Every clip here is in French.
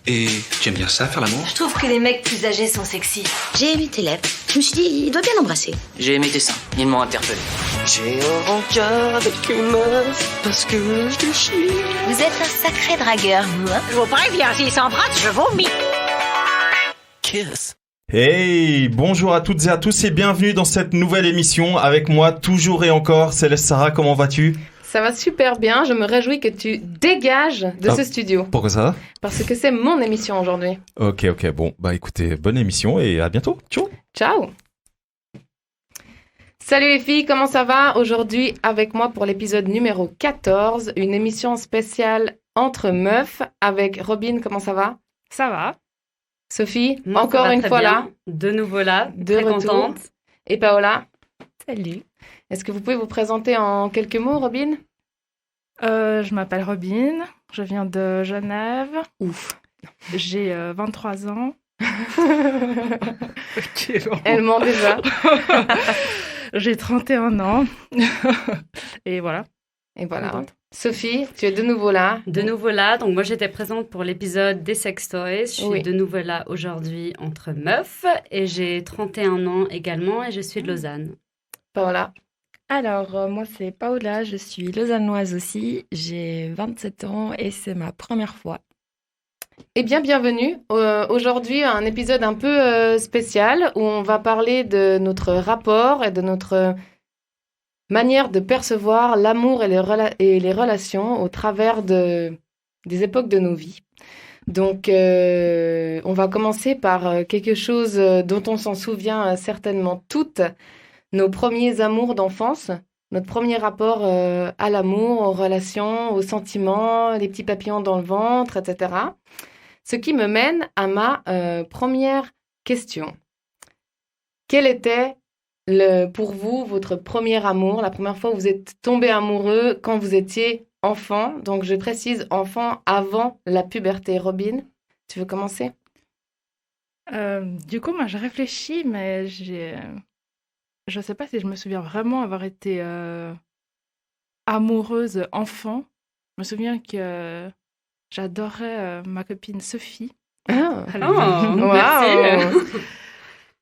Et tu aimes bien ça, faire l'amour? Je trouve que les mecs plus âgés sont sexy. J'ai aimé tes lèvres. Je me suis dit, il doit bien l'embrasser. J'ai aimé tes seins, ils m'ont interpellé. J'ai un rencard avec une meuf parce que je te chie. Vous êtes un sacré dragueur, vous, hein? Je vous préviens, s'il s'embrasse, je vomis. Kiss. Hey, bonjour à toutes et à tous et bienvenue dans cette nouvelle émission. Avec moi, toujours et encore, Céleste Sarah, comment vas-tu? Ça va super bien, je me réjouis que tu dégages de ce studio. Pourquoi ça? Parce que c'est mon émission aujourd'hui. Ok, bon, bah écoutez, bonne émission et à bientôt. Ciao. Ciao. Salut les filles, comment ça va? Aujourd'hui, avec moi pour l'épisode numéro 14, une émission spéciale entre meufs avec Robin, comment ça va? Ça va. Sophie, Moi, encore une fois là. De nouveau là, De très retour. contente. Et Paola, Salut. est-ce que vous pouvez vous présenter en quelques mots, Robin? Je m'appelle Robin, je viens de Genève. Ouf. J'ai 23 ans. Elle ment déjà. J'ai 31 ans. Et voilà. Et voilà. Contente. Sophie, tu es de nouveau là. De nouveau là, donc moi j'étais présente pour l'épisode des sex toys. Je suis Oui. de nouveau là aujourd'hui entre meufs et j'ai 31 ans également et je suis de Lausanne. Paola. Alors, moi, c'est Paola, je suis lausannoise aussi, j'ai 27 ans et c'est ma première fois. Eh bien, bienvenue. Aujourd'hui, un épisode un peu spécial où on va parler de notre rapport et de notre manière de percevoir l'amour et les relations au travers des époques de nos vies. Donc, on va commencer par quelque chose dont on s'en souvient certainement toutes, nos premiers amours d'enfance, notre premier rapport à l'amour, aux relations, aux sentiments, les petits papillons dans le ventre, etc. Ce qui me mène à ma première question. Quel était pour vous votre premier amour, la première fois où vous êtes tombé amoureux quand vous étiez enfant? Donc je précise enfant avant la puberté. Robin, tu veux commencer? Du coup, moi, je réfléchis, mais je sais pas si je me souviens vraiment avoir été amoureuse enfant. Je me souviens que j'adorais ma copine Sophie. Ah, Merci.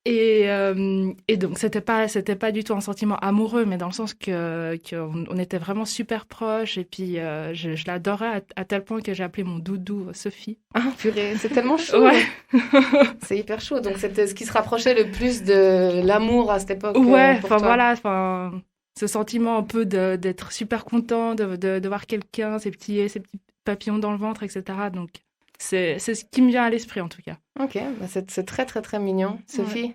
Et donc, c'était pas du tout un sentiment amoureux, mais dans le sens qu'on était vraiment super proches. Et puis, je l'adorais à tel point que j'ai appelé mon doudou Sophie. Ah, purée, c'est tellement chaud. Ouais. C'est hyper chaud. Donc c'était ce qui se rapprochait le plus de l'amour à cette époque. Ouais, pour enfin toi. voilà, ce sentiment un peu d'être super content de voir quelqu'un, ces petits papillons dans le ventre, etc. Donc, c'est ce qui me vient à l'esprit, en tout cas. Ok, bah c'est très très très mignon. Sophie?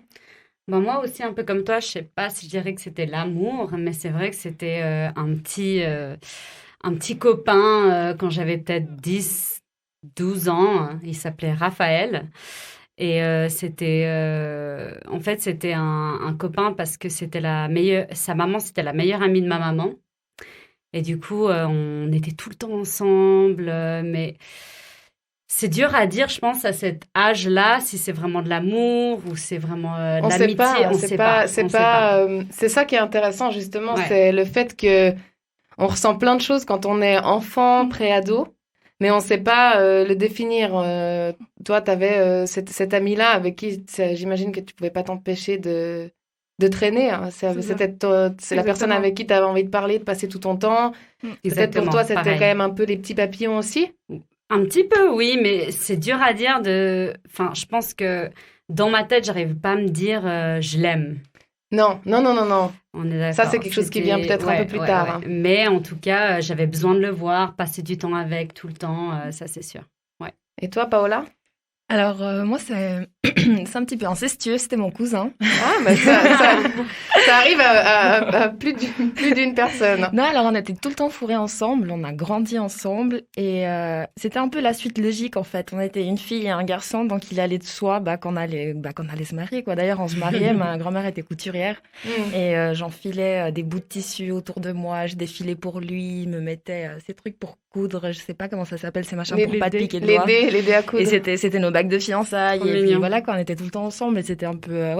Bon, moi aussi, un peu comme toi, je sais pas si je dirais que c'était l'amour, mais c'est vrai que c'était un petit copain quand j'avais peut-être 10, 12 ans. Il s'appelait Raphaël. Et c'était un copain parce que sa maman, c'était la meilleure amie de ma maman. Et du coup, on était tout le temps ensemble, mais c'est dur à dire, je pense, à cet âge-là, si c'est vraiment de l'amour ou c'est vraiment de On sait l'amitié. pas, On sait pas. c'est ça qui est intéressant justement, Ouais. c'est le fait que on ressent plein de choses quand on est enfant, préado, mais on sait pas le définir. Toi, t'avais cet ami-là avec qui j'imagine que tu pouvais pas t'empêcher de traîner. Hein. C'est la personne avec qui tu avais envie de parler, de passer tout ton temps. Peut-être pour Exactement, toi, c'était pareil. quand même un peu les petits papillons aussi. Un petit peu, oui, mais c'est dur à dire Enfin, je pense que dans ma tête, j'arrive pas à me dire je l'aime. Non. On est d'accord. Ça, c'est quelque chose qui vient peut-être un peu plus tard. Hein. Mais en tout cas, j'avais besoin de le voir, passer du temps avec tout le temps, ça c'est sûr. Et toi, Paola? Alors, moi, c'est un petit peu incestueux, c'était mon cousin. Ah, bah ça arrive à plus d'une personne. Non, alors on était tout le temps fourrés ensemble, on a grandi ensemble et c'était un peu la suite logique en fait. On était une fille et un garçon, donc il allait de soi qu'on allait se marier, quoi. D'ailleurs, on se mariait, ma grand-mère était couturière et j'enfilais des bouts de tissu autour de moi, je défilais pour lui, il me mettait ces trucs pour coudre, je sais pas comment ça s'appelle, ces machins pour pas te piquer le doigt. Les dés à coudre. Et c'était nos bagues de fiançailles Trop et puis mignon. voilà, quoi, on était tout le temps ensemble et c'était un peu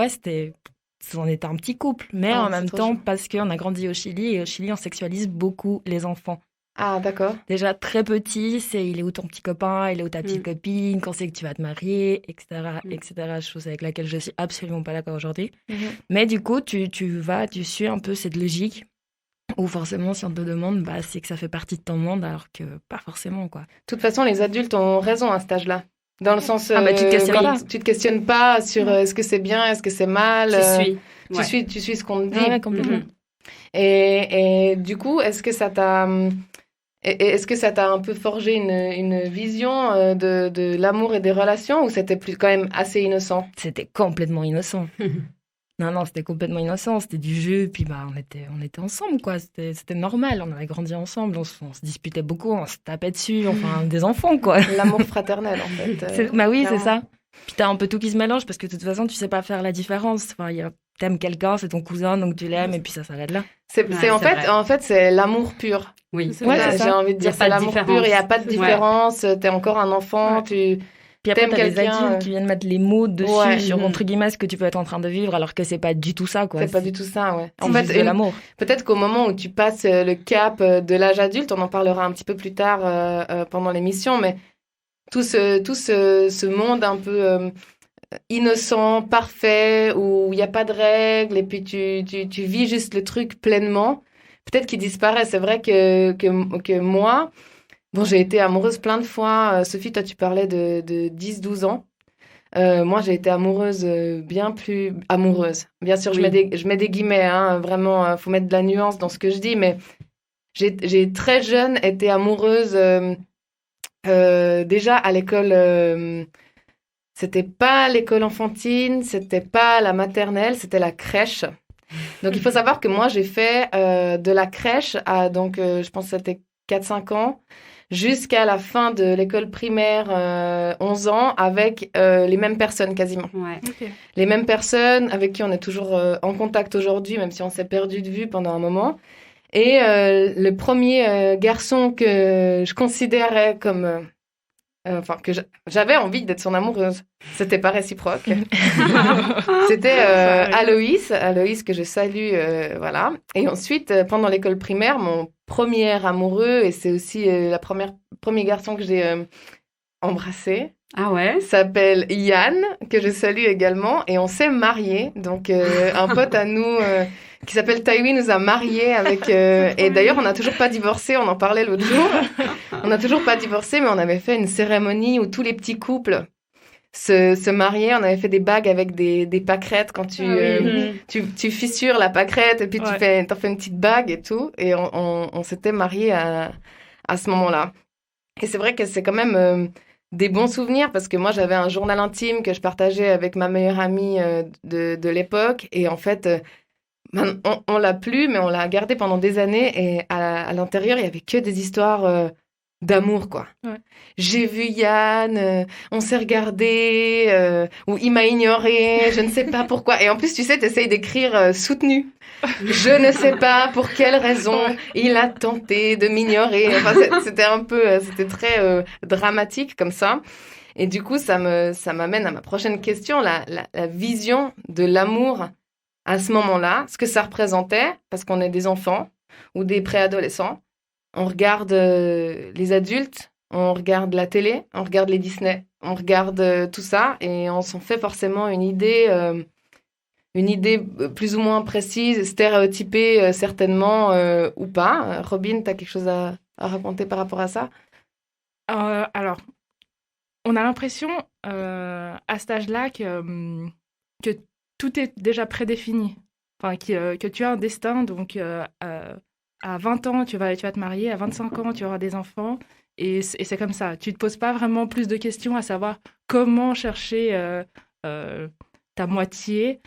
on était un petit couple, mais Ah, en c'est même trop temps chou. parce qu'on a grandi au Chili et au Chili on sexualise beaucoup les enfants. Ah, d'accord. Déjà, très petit, c'est il est où ton petit copain, il est où ta petite copine, quand c'est que tu vas te marier, etc., etc., chose avec laquelle je suis absolument pas d'accord aujourd'hui. Mais du coup, tu suis un peu cette logique où forcément, si on te demande, bah, c'est que ça fait partie de ton monde, alors que pas forcément, quoi. De toute façon, les adultes ont raison à cet âge-là. Dans le sens, Ah bah, tu te questionnes pas. tu te questionnes pas sur est-ce que c'est bien, est-ce que c'est mal. Tu suis ce qu'on te dit. Ouais, complètement. Et du coup, est-ce que ça t'a un peu forgé une vision de l'amour et des relations, ou c'était plus quand même assez innocent? C'était complètement innocent. Non, c'était complètement innocent. C'était du jeu, puis bah, on était ensemble, quoi. C'était normal. On avait grandi ensemble, on se disputait beaucoup, on se tapait dessus, enfin, des enfants, quoi. L'amour fraternel, en fait. Bah oui, clairement. c'est ça. Puis t'as un peu tout qui se mélange, parce que de toute façon, tu sais pas faire la différence. Enfin, t'aimes quelqu'un, c'est ton cousin, donc tu l'aimes, et puis ça s'arrête là. En fait, c'est l'amour pur. Oui. Ouais, c'est ça. J'ai envie de dire, c'est l'amour pur. Il n'y a pas de différence. T'es encore un enfant. Puis après, t'aimes t'as les quelqu'un, adultes qui viennent mettre les mots dessus sur, entre guillemets, ce que tu peux être en train de vivre, alors que c'est pas du tout ça, quoi. C'est pas du tout ça, ouais. En fait, c'est de l'amour. Peut-être qu'au moment où tu passes le cap de l'âge adulte, on en parlera un petit peu plus tard pendant l'émission, mais tout ce monde un peu innocent, parfait, où il n'y a pas de règles, et puis tu vis juste le truc pleinement, peut-être qu'il disparaît. C'est vrai que moi, bon, j'ai été amoureuse plein de fois. Sophie, toi, tu parlais de 10-12 ans. Moi, j'ai été amoureuse, bien plus amoureuse. Bien sûr, je mets des guillemets, hein, vraiment, faut mettre de la nuance dans ce que je dis, mais j'ai très jeune été amoureuse déjà à l'école. C'était pas l'école enfantine, c'était pas la maternelle, c'était la crèche. Donc, il faut savoir que moi, j'ai fait de la crèche à, donc, je pense que c'était 4-5 ans, jusqu'à la fin de l'école primaire, 11 ans, avec les mêmes personnes quasiment. Ouais. Ok. Les mêmes personnes avec qui on est toujours en contact aujourd'hui, même si on s'est perdu de vue pendant un moment. Et le premier garçon que je considérais comme... Enfin, que j'avais envie d'être son amoureuse. C'était pas réciproque. C'était Aloïs que je salue, voilà. Et ensuite, pendant l'école primaire, mon premier amoureux, et c'est aussi premier garçon que j'ai embrassé, Ah ouais? s'appelle Yann, que je salue également, et on s'est mariés. Donc, un pote à nous qui s'appelle Taïwi nous a mariés avec... et d'ailleurs, on n'a toujours pas divorcé, on en parlait l'autre jour. On n'a toujours pas divorcé, mais on avait fait une cérémonie où tous les petits couples se mariaient. On avait fait des bagues avec des pâquerettes quand tu fissures la pâquerette et puis t'en fais une petite bague et tout. Et on s'était mariés à ce moment-là. Et c'est vrai que c'est quand même... des bons souvenirs, parce que moi, j'avais un journal intime que je partageais avec ma meilleure amie de l'époque. Et en fait, on l'a plus, mais on l'a gardé pendant des années. Et à l'intérieur, il y avait que des histoires d'amour, quoi. Ouais. J'ai vu Yann, on s'est regardé, ou il m'a ignoré, je ne sais pas pourquoi. Et en plus, tu sais, t'essayes d'écrire soutenu. Je ne sais pas pour quelle raison il a tenté de m'ignorer. Enfin, c'était un peu, c'était très dramatique comme ça. Et du coup, ça m'amène à ma prochaine question, la vision de l'amour à ce moment-là, ce que ça représentait, parce qu'on est des enfants ou des préadolescents. On regarde les adultes, on regarde la télé, on regarde les Disney, on regarde tout ça, et on s'en fait forcément une idée plus ou moins précise, stéréotypée certainement ou pas. Robin, tu as quelque chose à raconter par rapport à ça? Alors, on a l'impression à cet âge-là que tout est déjà prédéfini. Enfin, que tu as un destin, donc à 20 ans, tu vas te marier, à 25 ans, tu auras des enfants, et c'est comme ça. Tu ne te poses pas vraiment plus de questions à savoir comment chercher ta moitié,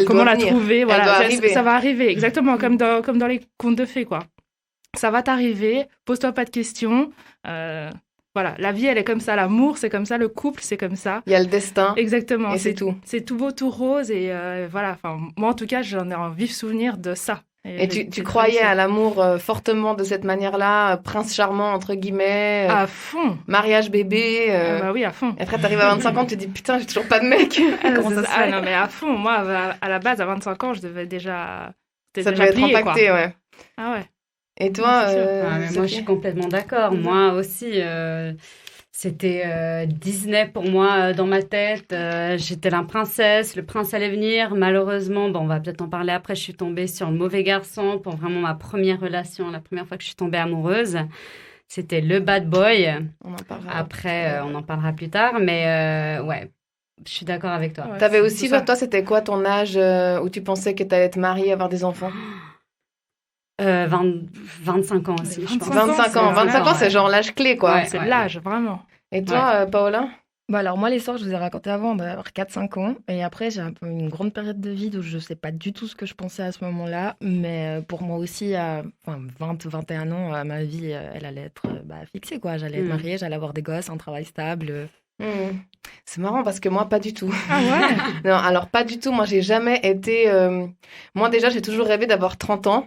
comment la trouver. Voilà, ça va arriver, exactement, comme dans les contes de fées, quoi. Ça va t'arriver, pose-toi pas de questions. Voilà, la vie, elle est comme ça, l'amour, c'est comme ça, le couple, c'est comme ça. Il y a le destin. Exactement. Et c'est tout. C'est tout beau, tout rose, et voilà. Enfin, moi, en tout cas, j'en ai un vif souvenir de ça. Et tu croyais à l'amour fortement de cette manière-là, prince charmant, entre guillemets. À fond. Mariage bébé. Bah oui, à fond. Et après, t'arrives à 25 ans, tu te dis, putain, j'ai toujours pas de mec. Comment ça se fait? Non, mais à fond. Moi, à la base, à 25 ans, je devais déjà... Ça devait être impacté, quoi. Ouais. Ah ouais. Et toi, c'est sûr. Ah, mais moi, je Sophie suis complètement d'accord. Moi aussi, c'était Disney pour moi dans ma tête. J'étais la princesse, le prince allait venir. Malheureusement, bon, on va peut-être en parler après, je suis tombée sur le mauvais garçon pour vraiment ma première relation, la première fois que je suis tombée amoureuse. C'était le bad boy. On en parlera. Après, on en parlera plus tard, mais ouais, je suis d'accord avec toi. Ouais, T'avais c'est aussi, tout ça. toi, c'était quoi ton âge où tu pensais que t'allais te marier, avoir des enfants? 25 ans aussi, je pense. 25 ans. 25 ans, c'est genre l'âge clé, quoi. Ouais. C'est l'âge, vraiment. Et toi, Paola? Bah alors moi, l'histoire, je vous ai raconté avant, d'avoir 4-5 ans. Et après, j'ai un peu une grande période de vide où je ne sais pas du tout ce que je pensais à ce moment-là. Mais pour moi aussi, à 20-21 ans, ma vie, elle allait être fixée, quoi. J'allais être mariée, j'allais avoir des gosses, un travail stable. C'est marrant parce que moi, pas du tout. Ah ouais? Non, alors pas du tout. Moi, j'ai jamais été... Moi, déjà, j'ai toujours rêvé d'avoir 30 ans.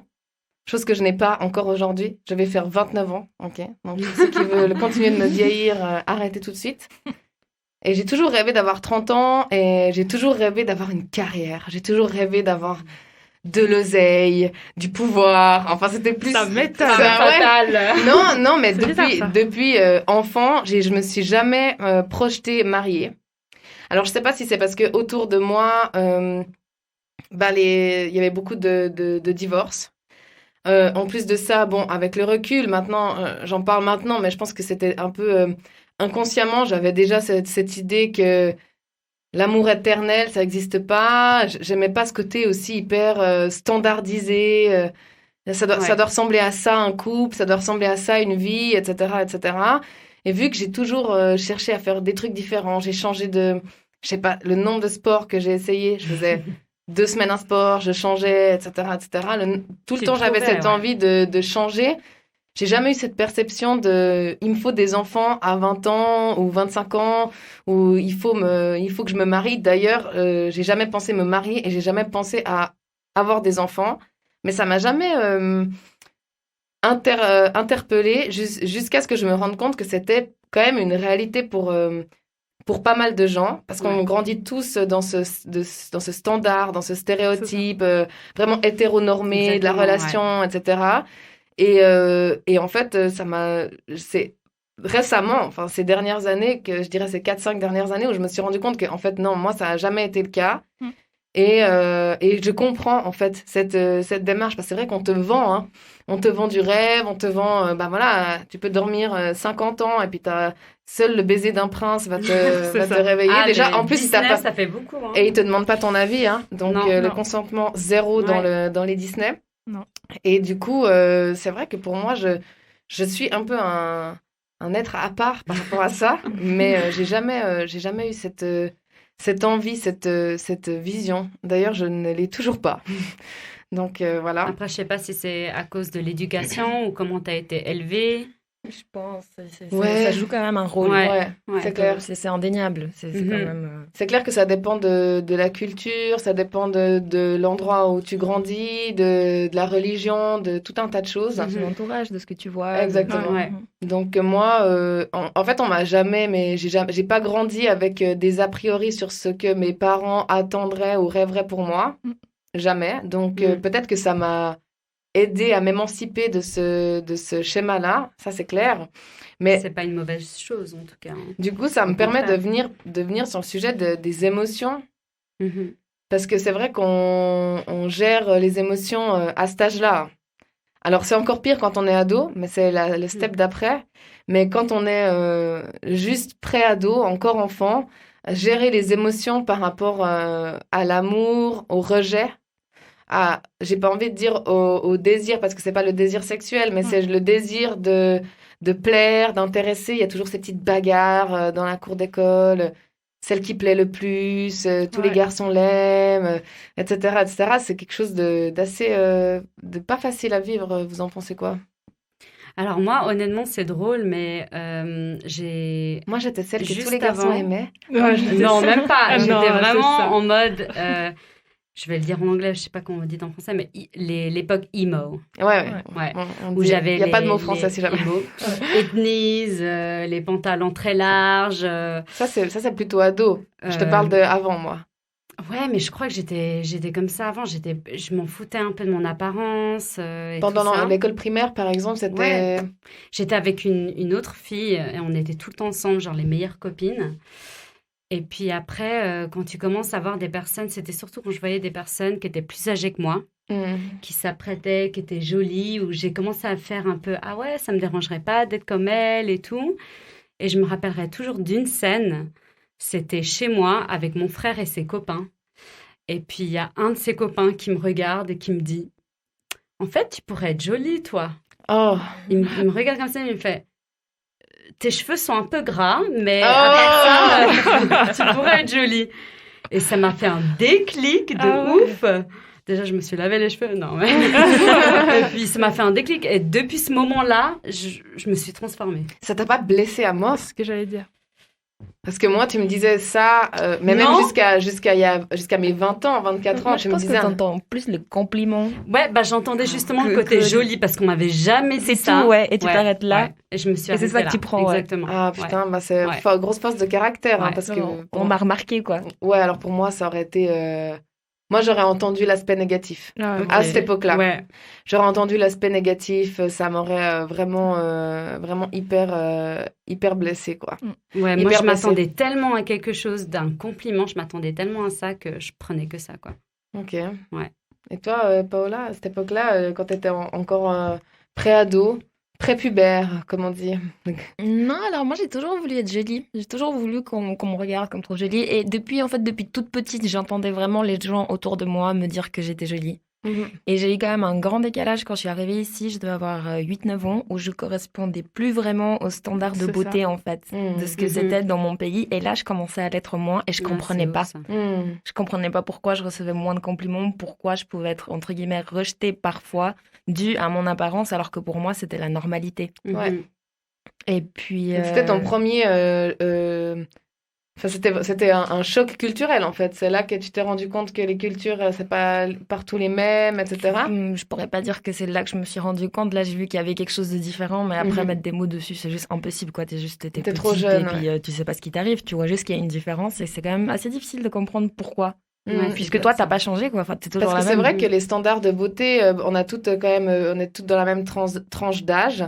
Chose que je n'ai pas encore aujourd'hui. Je vais faire 29 ans, ok? Donc, ceux qui veulent continuer de me vieillir, arrêtez tout de suite. Et j'ai toujours rêvé d'avoir 30 ans et j'ai toujours rêvé d'avoir une carrière. J'ai toujours rêvé d'avoir de l'oseille, du pouvoir. Enfin, c'était plus... Ça m'étonne. Ouais. Non, mais C'est bizarre, ça. depuis enfant, je me suis jamais projetée mariée. Alors, je sais pas si c'est parce que autour de moi, il y avait beaucoup de divorces. En plus de ça, bon, avec le recul, maintenant, j'en parle maintenant, mais je pense que c'était un peu inconsciemment, j'avais déjà cette idée que l'amour éternel, ça n'existe pas. J'aimais pas ce côté aussi hyper standardisé. Ça doit ressembler à ça, un couple, ça doit ressembler à ça, une vie, etc., etc. Et vu que j'ai toujours cherché à faire des trucs différents, j'ai changé je sais pas, le nombre de sports que j'ai essayé, je faisais 2 semaines un sport, je changeais, etc., etc. Tout le temps, j'avais cette envie de changer. J'ai jamais eu cette perception il me faut des enfants à 20 ans ou 25 ans, ou il faut que je me marie. D'ailleurs, j'ai jamais pensé me marier et j'ai jamais pensé à avoir des enfants. Mais ça m'a jamais interpellée jusqu'à ce que je me rende compte que c'était quand même une réalité pour pas mal de gens, parce qu'on grandit tous dans ce standard, dans ce stéréotype vraiment hétéronormé de la relation, etc. Et en fait, c'est récemment, enfin ces dernières années, que je dirais ces 4-5 dernières années, où je me suis rendu compte que en fait non, moi ça n'a jamais été le cas. Et je comprends en fait cette démarche, parce que c'est vrai qu'on te vend, hein. On te vend du rêve, on te vend, voilà, tu peux dormir 50 ans et puis seul le baiser d'un prince va te réveiller. Déjà, en plus, Disney, ça fait beaucoup. Hein. Et il te demande pas ton avis, hein. Donc Non. le consentement zéro dans les Disney. Non. Et du coup, c'est vrai que pour moi, je suis un peu un être à part par rapport à ça, mais j'ai jamais eu cette envie, cette vision. D'ailleurs, je ne l'ai toujours pas. Donc voilà. Après, je sais pas si c'est à cause de l'éducation ou comment tu as été élevée. Je pense. Ouais. Ça joue quand même un rôle. Ouais, c'est clair. C'est indéniable. C'est quand même... C'est clair que ça dépend de la culture, ça dépend de l'endroit où tu grandis, de la religion, de tout un tas de choses. De l'entourage, de ce que tu vois. Exactement. Donc moi, en fait, on m'a jamais, mais j'ai pas grandi avec des a priori sur ce que mes parents attendraient ou rêveraient pour moi. Jamais. Donc peut-être que ça m'a aidé à m'émanciper de ce schéma-là, ça c'est clair. Mais c'est pas une mauvaise chose en tout cas. Du coup, ça me permet de venir sur le sujet des émotions. Parce que c'est vrai qu'on gère les émotions à cet âge-là. Alors, c'est encore pire quand on est ado, mais c'est le step d'après. Mais quand on est juste pré-ado, encore enfant, gérer les émotions par rapport à l'amour, au rejet, j'ai pas envie de dire au désir, parce que c'est pas le désir sexuel, mais c'est le désir de plaire, d'intéresser. Il y a toujours ces petites bagarres dans la cour d'école, celle qui plaît le plus, tous les garçons l'aiment, etc., etc. C'est quelque chose d'assez de pas facile à vivre. Vous en pensez quoi? Alors moi, honnêtement, c'est drôle, mais Moi, j'étais celle que juste tous les garçons avant... aimaient. Non, même pas. J'étais non, vraiment en mode... je vais le dire en anglais, je sais pas comment on dit en français, mais l'époque emo. Ouais. Où j'avais il n'y a pas de mot français, si jamais. Ethnies, les pantalons très larges. Ça, c'est plutôt ado. Je te parle de avant, moi. Ouais, mais je crois que j'étais comme ça avant. Je m'en foutais un peu de mon apparence et tout Pendant ça. l'école primaire, par exemple, c'était... Ouais. J'étais avec une autre fille et on était tout le temps ensemble, genre les meilleures copines. Et puis après, quand tu commences à voir des personnes, c'était surtout quand je voyais des personnes qui étaient plus âgées que moi, qui s'apprêtaient, qui étaient jolies, où j'ai commencé à faire un peu, ah ouais, ça me dérangerait pas d'être comme elle et tout. Et je me rappellerai toujours d'une scène, c'était chez moi avec mon frère et ses copains. Et puis il y a un de ses copains qui me regarde et qui me dit, en fait, tu pourrais être jolie, toi. Oh. Il me regarde comme ça, il me fait, tes cheveux sont un peu gras, mais avec ça, tu pourrais être jolie. Et ça m'a fait un déclic de ouf. Déjà, je me suis lavé les cheveux, non. Mais... Et puis, ça m'a fait un déclic. Et depuis ce moment-là, je me suis transformée. Ça t'a pas blessée à mort? C'est ce que j'allais dire. Parce que moi, tu me disais ça, mais même jusqu'à mes 20 ans, 24 ans, Moi, je pense que t'entends plus le compliment. Ouais, bah j'entendais justement le côté joli parce qu'on m'avait jamais dit ça. C'est tout, ouais, et tu t'arrêtes là. Ouais. Et je me suis arrêtée là. Et c'est ça que tu prends, exactement. Ah putain, bah c'est grosse force de caractère, hein, parce que... On m'a remarqué, quoi. Ouais, alors pour moi, ça aurait été... Moi, j'aurais entendu l'aspect négatif à cette époque-là. Ouais. J'aurais entendu l'aspect négatif, ça m'aurait vraiment hyper blessée, quoi. Ouais, moi, je m'attendais tellement à quelque chose, d'un compliment, je m'attendais tellement à ça que je prenais que ça, quoi. Ok. Ouais. Et toi, Paola, à cette époque-là, quand tu étais encore pré-ado, prépubère, comme on dit. Non, alors moi j'ai toujours voulu être jolie. J'ai toujours voulu qu'on me regarde, qu'on me trouve jolie. Et depuis toute petite, j'entendais vraiment les gens autour de moi me dire que j'étais jolie. Et j'ai eu quand même un grand décalage quand je suis arrivée ici, je devais avoir 8-9 ans, où je correspondais plus vraiment aux standards de beauté en fait, de ce que c'était dans mon pays. Et là, je commençais à l'être moins et je comprenais pas. Je comprenais pas pourquoi je recevais moins de compliments, pourquoi je pouvais être entre guillemets rejetée parfois dû à mon apparence, alors que pour moi, c'était la normalité. Ouais. Et puis... C'était ton premier... Enfin, c'était un choc culturel, en fait. C'est là que tu t'es rendu compte que les cultures, c'est pas partout les mêmes, etc. Je pourrais pas dire que c'est là que je me suis rendu compte. Là, j'ai vu qu'il y avait quelque chose de différent, mais après, mettre des mots dessus, c'est juste impossible, quoi. T'es trop jeune. Et puis, tu sais pas ce qui t'arrive. Tu vois juste qu'il y a une différence et c'est quand même assez difficile de comprendre pourquoi. Puisque toi, t'as pas changé, quoi. Enfin, t'es toujours Parce la que même. c'est vrai que les standards de beauté, on a toutes quand même, on est toutes dans la même tranche d'âge.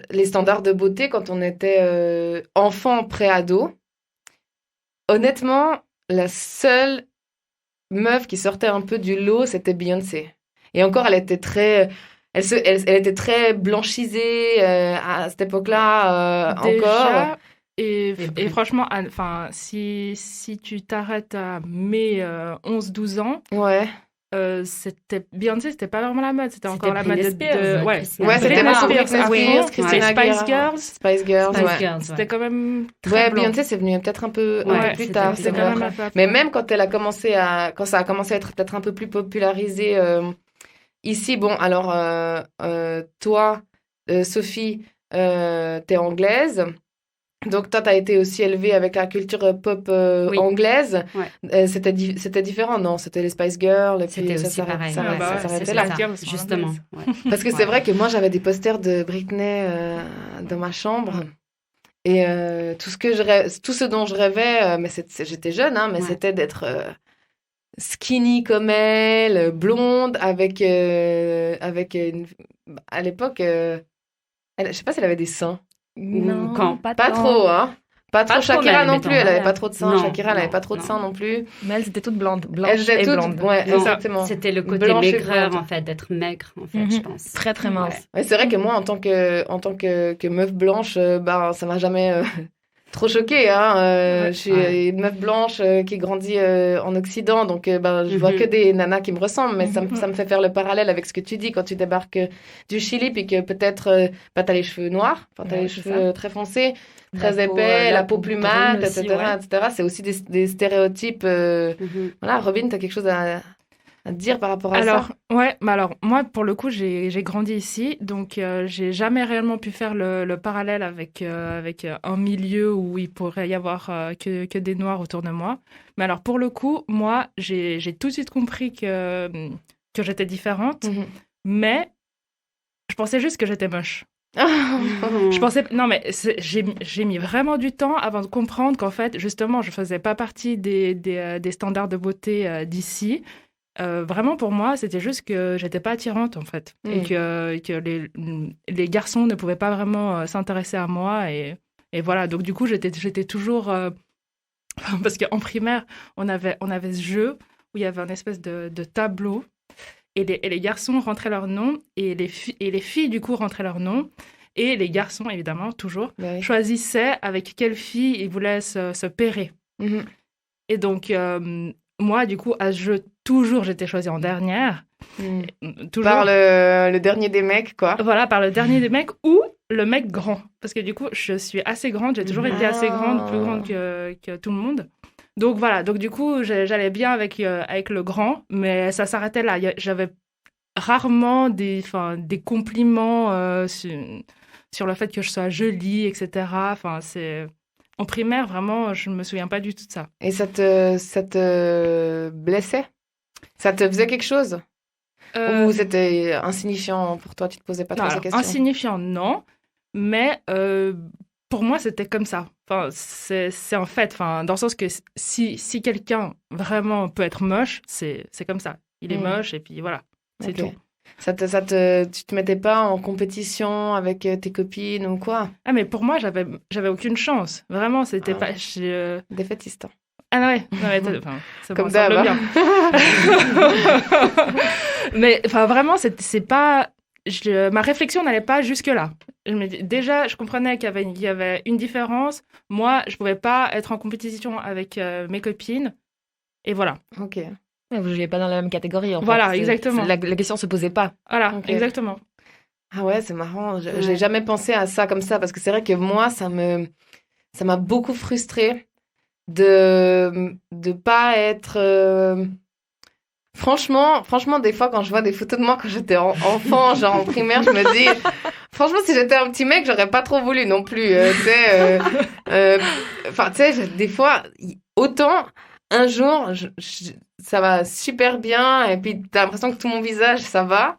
Les standards de beauté, quand on était enfant, pré-ado, honnêtement, la seule meuf qui sortait un peu du lot, c'était Beyoncé. Et encore, elle était très blanchisée à cette époque-là, encore. Et franchement, enfin, si tu t'arrêtes à mes 11-12 ans, Beyoncé, c'était pas vraiment la mode, c'était encore la mode de ouais, c'était pas Britney Spears, Christina Aguilera, Spice Girls, c'était quand même Beyoncé, c'est venu peut-être un peu plus tard, c'est vrai. Mais même quand ça a commencé à être peut-être un peu plus popularisé ici, bon, alors toi, Sophie, t'es anglaise. Donc, toi, t'as été aussi élevée avec la culture pop anglaise. Ouais. C'était différent, non? C'était les Spice Girls. Et c'était puis aussi pareil. Ça s'arrêtait là. Justement. Ouais. Parce que c'est vrai que moi, j'avais des posters de Britney dans ma chambre. Et tout ce dont je rêvais, mais j'étais jeune, hein, mais c'était d'être skinny comme elle, blonde, avec à l'époque, je sais pas si elle avait des seins. Non, pas trop, hein. Pas trop Shakira non plus, elle avait pas trop de seins. Non, Shakira, elle avait pas trop de seins non plus. Mais elle était toute blonde, elle était toute blonde. Ouais, exactement. C'était le côté maigreur en fait, d'être maigre en fait, je pense. Très très mince. Ouais, c'est vrai que moi en tant que meuf blanche, ça m'a jamais trop choquée, hein. Je suis une meuf blanche qui grandit en Occident, donc je vois que des nanas qui me ressemblent, mais ça me fait faire le parallèle avec ce que tu dis quand tu débarques du Chili, puis que peut-être t'as les cheveux noirs, t'as les cheveux très foncés, très épais, la peau plus mate, etc. C'est aussi des stéréotypes. Voilà, Robin, t'as quelque chose à dire par rapport à ça? Ouais, mais alors, moi, pour le coup, j'ai grandi ici, donc j'ai jamais réellement pu faire le parallèle avec un milieu où il pourrait y avoir que des Noirs autour de moi. Mais alors, pour le coup, moi, j'ai tout de suite compris que j'étais différente, mais je pensais juste que j'étais moche. Je pensais... Non, mais j'ai mis vraiment du temps avant de comprendre qu'en fait, justement, je faisais pas partie des standards de beauté d'ici. Vraiment, pour moi, c'était juste que j'étais pas attirante, en fait. Et que les garçons ne pouvaient pas vraiment s'intéresser à moi. Et voilà, donc du coup, j'étais toujours... parce qu'en primaire, on avait ce jeu où il y avait un espèce de tableau. Et les garçons rentraient leur nom, et les filles, du coup, rentraient leur nom. Et les garçons, évidemment, toujours, choisissaient avec quelle fille ils voulaient se pairer. Et donc, moi, du coup, à ce jeu, toujours, j'étais choisie en dernière. Toujours. Par le dernier des mecs, quoi. Voilà, par le dernier des mecs ou le mec grand. Parce que du coup, je suis assez grande, j'ai toujours été assez grande, plus grande que tout le monde. Donc voilà, donc du coup, j'allais bien avec le grand, mais ça s'arrêtait là. J'avais rarement des compliments sur le fait que je sois jolie, etc. Enfin, en primaire, vraiment, je ne me souviens pas du tout de ça. Et ça te blessait? Ça te faisait quelque chose? Ou c'était insignifiant pour toi, tu te posais pas trop ces questions? Insignifiant, non. Mais pour moi, c'était comme ça. Enfin, c'est en fait, dans le sens que si quelqu'un vraiment peut être moche, c'est comme ça. Il est moche et puis voilà, c'est tout. Tu te mettais pas en compétition avec tes copines ou quoi? Ah, mais pour moi, j'avais aucune chance. Vraiment, c'était pas... Défaitiste. Ah ouais, ça comme me d'hab. semble bien. Mais vraiment, c'est pas... ma réflexion n'allait pas jusque-là. Déjà, je comprenais qu'il y avait une différence. Moi, je pouvais pas être en compétition avec mes copines. Et voilà. Ok. Vous ne jouiez pas dans la même catégorie, en fait. Voilà, exactement. La question se posait pas. Voilà, Ok. exactement. Ah ouais, c'est marrant. J'ai jamais pensé à ça comme ça, parce que c'est vrai que moi, ça m'a beaucoup frustrée de pas être... Franchement, des fois, quand je vois des photos de moi quand j'étais enfant, genre en primaire, je me dis... Franchement, si j'étais un petit mec, j'aurais pas trop voulu non plus. Enfin, tu sais, des fois, autant un jour, ça va super bien, et puis t'as l'impression que tout mon visage, ça va.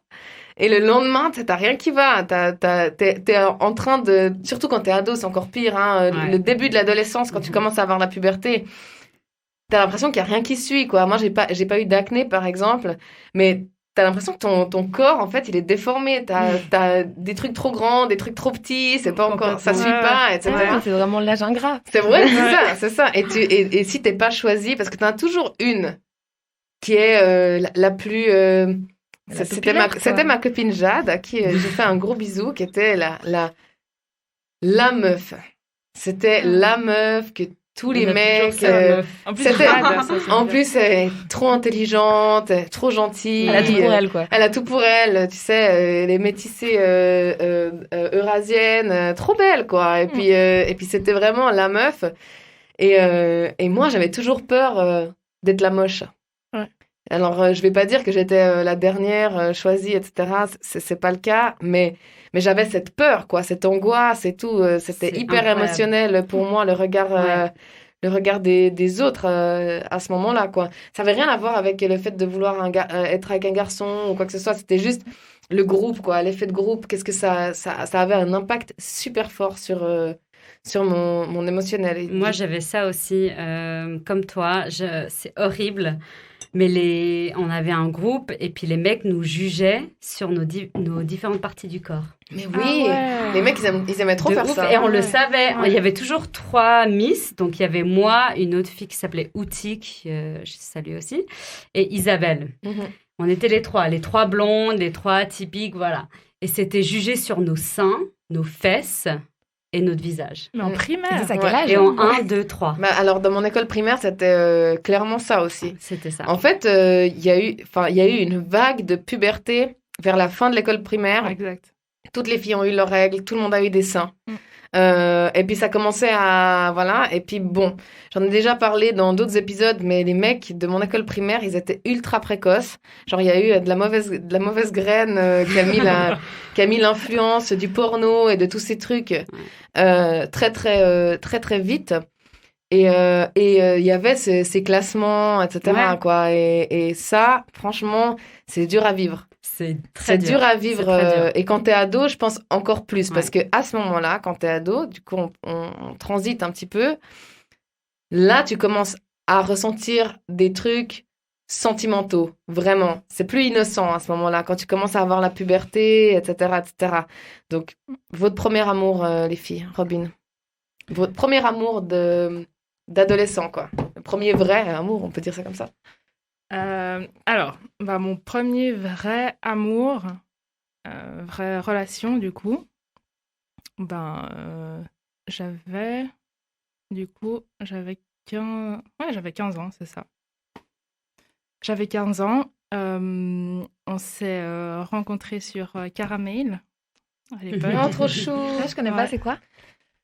Et le lendemain, t'as rien qui va. T'es en train de... Surtout quand t'es ado, c'est encore pire. Hein, le début de l'adolescence, quand tu commences à avoir la puberté, t'as l'impression qu'il n'y a rien qui suit, quoi. Moi, j'ai pas eu d'acné, par exemple, mais t'as l'impression que ton corps, en fait, il est déformé. T'as des trucs trop grands, des trucs trop petits, c'est pas encore... Ça suit pas, etc. Ouais, c'est vraiment l'âge ingrat. C'est vrai, c'est ça. Et si t'es pas choisi, parce que t'en as toujours une qui est la plus... C'était ma copine Jade, à qui j'ai fait un gros bisou, qui était la meuf. C'était la meuf que tous les mecs... En plus, c'était, Jade, en plus, elle est trop intelligente, trop gentille. Elle a tout pour elle, quoi. Elle a tout pour elle, tu sais, elle est métissée eurasienne, trop belle, quoi. Et puis c'était vraiment la meuf. Et moi, j'avais toujours peur d'être la moche. Ouais. Alors, je vais pas dire que j'étais la dernière choisie, etc. C'est pas le cas, mais j'avais cette peur, quoi, cette angoisse et tout. C'était hyper incroyable. Émotionnel pour moi, le regard des autres à ce moment-là, quoi. Ça avait rien à voir avec le fait de vouloir être avec un garçon ou quoi que ce soit. C'était juste le groupe, quoi, l'effet de groupe. Qu'est-ce que ça avait un impact super fort sur mon émotionnel. Moi, j'avais ça aussi, comme toi. C'est horrible. Mais on avait un groupe et puis les mecs nous jugeaient sur nos différentes parties du corps. Mais oui, les mecs, ils aimaient trop faire ça. Et on le savait. Il y avait toujours 3 miss. Donc, il y avait moi, une autre fille qui s'appelait Outi, que je salue aussi, et Isabelle. On était les 3 blondes, les 3 atypiques, voilà. Et c'était jugé sur nos seins, nos fesses et notre visage. Mais en primaire. C'est à quel âge? Et en 1, 2, 3. Bah, alors, dans mon école primaire, c'était clairement ça aussi. C'était ça. En fait, il y a eu une vague de puberté vers la fin de l'école primaire. Exact. Toutes les filles ont eu leurs règles, tout le monde a eu des seins. Et puis ça commençait à... Voilà, et puis bon, j'en ai déjà parlé dans d'autres épisodes, mais les mecs de mon école primaire, ils étaient ultra précoces. Genre, il y a eu de la mauvaise graine qui a mis l'influence du porno et de tous ces trucs très vite. Et il y avait ces classements, etc. Ouais. quoi. Et ça, franchement, c'est dur à vivre. C'est C'est dur à vivre. C'est très dur. Et quand t'es ado, je pense encore plus. Ouais. Parce que à ce moment-là, quand t'es ado, du coup, on transite un petit peu. Là, tu commences à ressentir des trucs sentimentaux. Vraiment. C'est plus innocent à ce moment-là. Quand tu commences à avoir la puberté, etc., etc. Donc, votre premier amour, les filles, Robin. Votre premier amour d'adolescent, quoi. Le premier vrai amour, on peut dire ça comme ça. Alors, mon premier vrai amour, vraie relation, du coup, j'avais 15 ans, c'est ça. J'avais 15 ans. On s'est rencontrés sur Caramel à l'époque. Oh, trop chou. Ah, je connais pas, c'est quoi?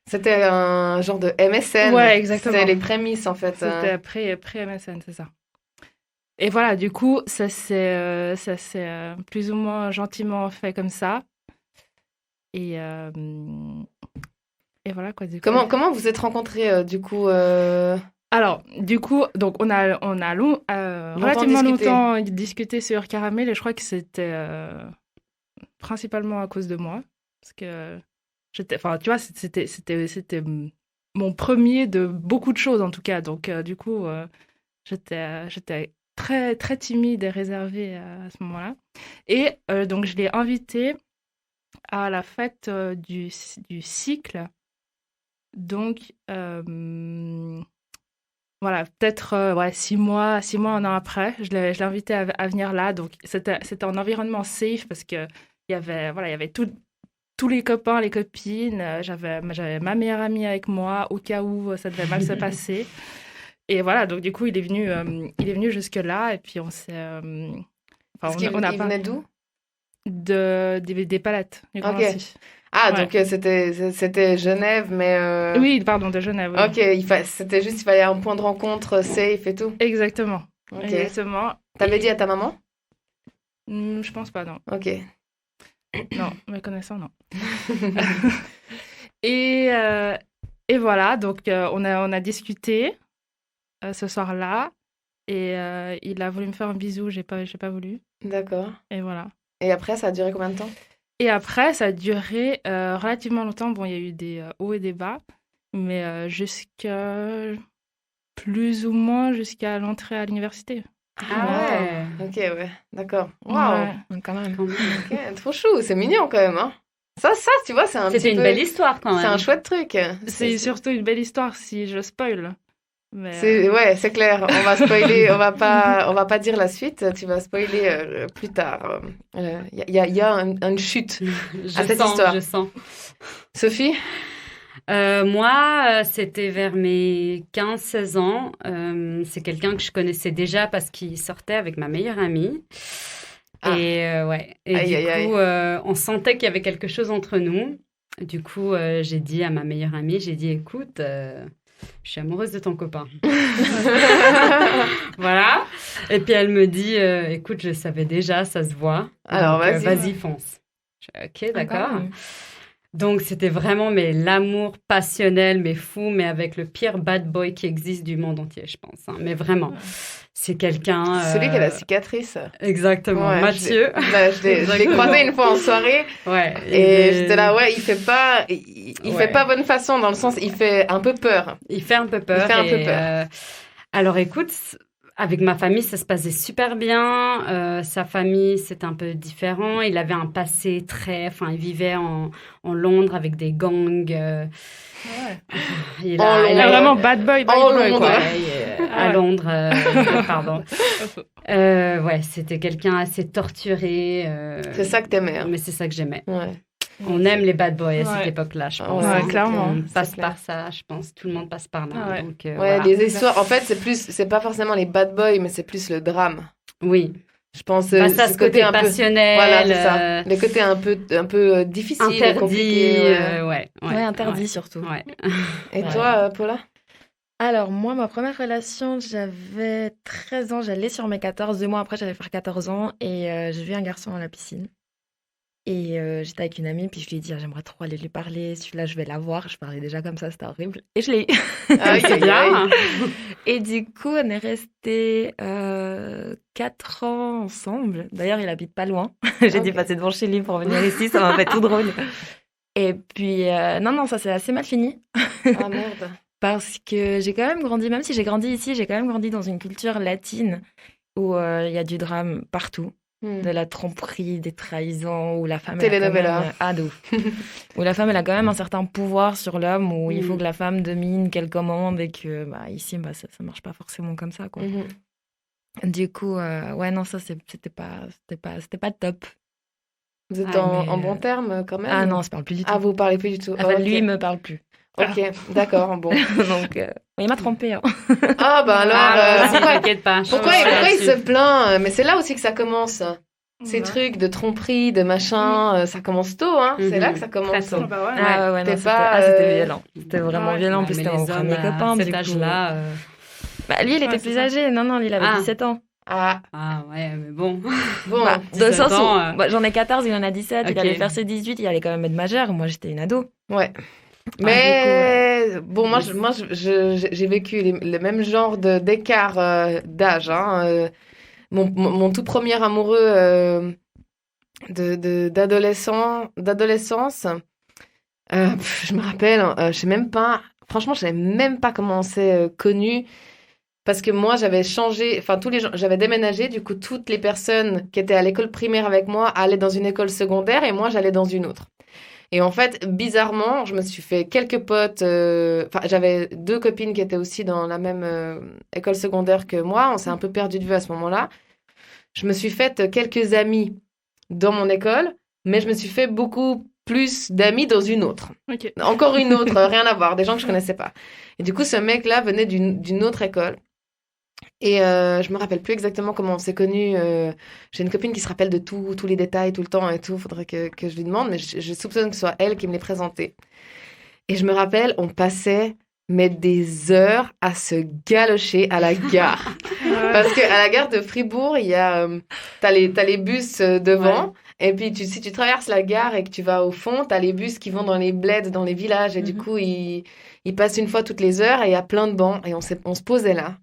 C'était un genre de MSN. Ouais, exactement. C'était les prémices, en fait. C'était pré-MSN, c'est ça. Et voilà, du coup, ça s'est plus ou moins gentiment fait comme ça. Et voilà, quoi, du coup. Comment vous êtes rencontrés, du coup Alors, du coup, donc on a relativement longtemps discuté sur Caramel et je crois que c'était principalement à cause de moi. Parce que tu vois, c'était mon premier de beaucoup de choses en tout cas. Donc, du coup, j'étais très, très timide et réservée à ce moment-là. Et donc, je l'ai invité à la fête du cycle. Donc, voilà, peut-être 6 mois, 1 an après, je l'ai invité à venir là. Donc, c'était un environnement safe parce qu'il y avait tous les copains, les copines. J'avais ma meilleure amie avec moi au cas où ça devait mal se passer. Et voilà, donc du coup, il est venu jusque-là et puis on s'est... il venait d'où? Des palettes, du Grand Nancy. Ah, ouais. Donc c'était Genève, mais... Oui, pardon, de Genève. Oui. Ok, c'était juste, il fallait un point de rencontre safe et tout. Exactement. Okay. Exactement. T'avais dit à ta maman? Je pense pas, non. Ok. Non, me connaissant, non. et voilà, donc on a discuté ce soir-là et il a voulu me faire un bisou, j'ai pas voulu. D'accord. Et voilà. Et après, ça a duré combien de temps? Et après, ça a duré relativement longtemps. Bon, il y a eu des hauts et des bas, mais plus ou moins jusqu'à l'entrée à l'université. Ah ouais. Ok, ouais. D'accord. Waouh. Ouais, quand même. Ok, trop chou. C'est mignon quand même, hein. Ça, tu vois, C'était une belle histoire quand même. C'est un chouette truc. C'est surtout une belle histoire si je spoil. Mais c'est clair. On va spoiler. on va pas dire la suite. Tu vas spoiler plus tard. Il y a une chute à cette histoire. Je sens. Sophie? Moi, c'était vers mes 15-16 ans. C'est quelqu'un que je connaissais déjà parce qu'il sortait avec ma meilleure amie. Ah. Et du coup, on sentait qu'il y avait quelque chose entre nous. Du coup, j'ai dit à ma meilleure amie, écoute, je suis amoureuse de ton copain. Voilà. Et puis elle me dit, écoute, je savais déjà, ça se voit. Alors donc, vas-y, fonce. Ok, d'accord. Donc, c'était vraiment l'amour passionnel, mais fou, mais avec le pire bad boy qui existe du monde entier, je pense. Hein. Mais vraiment, c'est quelqu'un... Celui qui a la cicatrice. Exactement, ouais, Mathieu. Je l'ai croisé une fois en soirée. Ouais. Et j'étais là, il fait pas bonne façon, dans le sens, il fait un peu peur. Il fait un peu peur. Alors, écoute... Avec ma famille, ça se passait super bien. Sa famille, c'était un peu différent. Il avait un passé il vivait en Londres avec des gangs. Il a vraiment bad boy, quoi. À Londres, pardon. C'était quelqu'un assez torturé. C'est ça que t'aimais. Hein. Mais c'est ça que j'aimais. Ouais. On aime les bad boys à cette époque-là, je pense. Ouais, clairement. On passe par ça, je pense. Tout le monde passe par là. Ouais, donc, voilà. Les histoires, en fait, c'est pas forcément les bad boys, mais c'est plus le drame. Oui. Je pense ça, ce côté un passionnel. Voilà, c'est ça. Le côté un peu difficile, interdit, compliqué. Interdit surtout. Ouais. Et toi, Paula? Alors, moi, ma première relation, j'avais 13 ans. J'allais sur mes 14. 2 mois après, j'allais faire 14 ans. Et j'ai vu un garçon à la piscine. Et j'étais avec une amie, puis je lui ai dit, j'aimerais trop aller lui parler. Celui-là, je vais l'avoir. Je parlais déjà comme ça, c'était horrible. Et je l'ai eu. C'est bien. Et du coup, on est restés 4 ans ensemble. D'ailleurs, il habite pas loin. J'ai dû passer devant chez lui pour venir ici, ça m'a fait tout drôle. Et puis, non, ça s'est assez mal fini. Ah merde. Parce que j'ai quand même grandi, même si j'ai grandi ici, j'ai quand même grandi dans une culture latine où il y a du drame partout. De la tromperie, des trahisons, où la femme... Telenovela. De ouf. Où la femme, elle a quand même un certain pouvoir sur l'homme, où il faut que la femme domine, qu'elle commande, et que ici, ça marche pas forcément comme ça, quoi. Du coup, non, ça, c'était pas top. Vous êtes en bon terme, quand même? Ah non, on se parle plus du tout. Ah, vous parlez plus du tout? Enfin, lui, il me parle plus. Ok, d'accord, bon. Donc, il m'a trompée. Hein. Ah, bah alors, t'inquiète pas. pourquoi il se plaint? Mais c'est là aussi que ça commence. Ces trucs de tromperie, de machin, ça commence tôt, hein. C'est là que ça commence. Bah ouais. Ah ouais, non, c'était violent. C'était vraiment violent. En plus, c'était mon premier copain. Cet âge-là... lui, il était plus âgé. Non, il avait 17 ans. Ah ouais, mais bon. De sens où j'en ai 14, il en a 17. Okay. Il allait faire ses 18, il allait quand même être majeur. Moi, j'étais une ado. Ouais. Mais bon, moi, j'ai vécu le même genre d'écart d'âge. Hein. Mon tout premier amoureux d'adolescence, je me rappelle, je sais même pas, franchement, je savais même pas comment on s'est connus. Parce que moi, j'avais changé, enfin, j'avais déménagé, du coup, toutes les personnes qui étaient à l'école primaire avec moi allaient dans une école secondaire et moi, j'allais dans une autre. Et en fait, bizarrement, je me suis fait quelques potes, j'avais 2 copines qui étaient aussi dans la même école secondaire que moi, on s'est un peu perdu de vue à ce moment-là. Je me suis fait quelques amis dans mon école, mais je me suis fait beaucoup plus d'amis dans une autre. Okay. Encore une autre, rien à voir, des gens que je connaissais pas. Et du coup, ce mec-là venait d'une autre école. Et je me rappelle plus exactement comment on s'est connus. J'ai une copine qui se rappelle de tous les détails, tout le temps et tout. Faudrait que je lui demande, mais je soupçonne que ce soit elle qui me les présentait. Et je me rappelle, on passait des heures à se galocher à la gare. Parce qu'à la gare de Fribourg, il y a t'as les bus devant. Ouais. Et puis, si tu traverses la gare et que tu vas au fond, t'as les bus qui vont dans les bleds, dans les villages. Et du coup, ils passent une fois toutes les heures et il y a plein de bancs. Et on se posait là.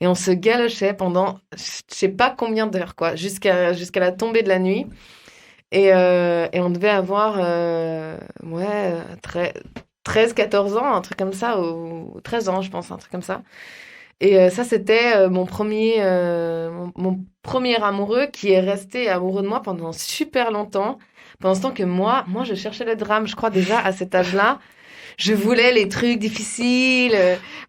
Et on se galochait pendant, je sais pas combien d'heures, quoi, jusqu'à la tombée de la nuit. Et on devait avoir 13, 14 ans, un truc comme ça, ou 13 ans, je pense, un truc comme ça. Et ça, c'était mon premier amoureux qui est resté amoureux de moi pendant super longtemps. Pendant ce temps que moi, je cherchais le drame, je crois, déjà à cet âge-là. Je voulais les trucs difficiles,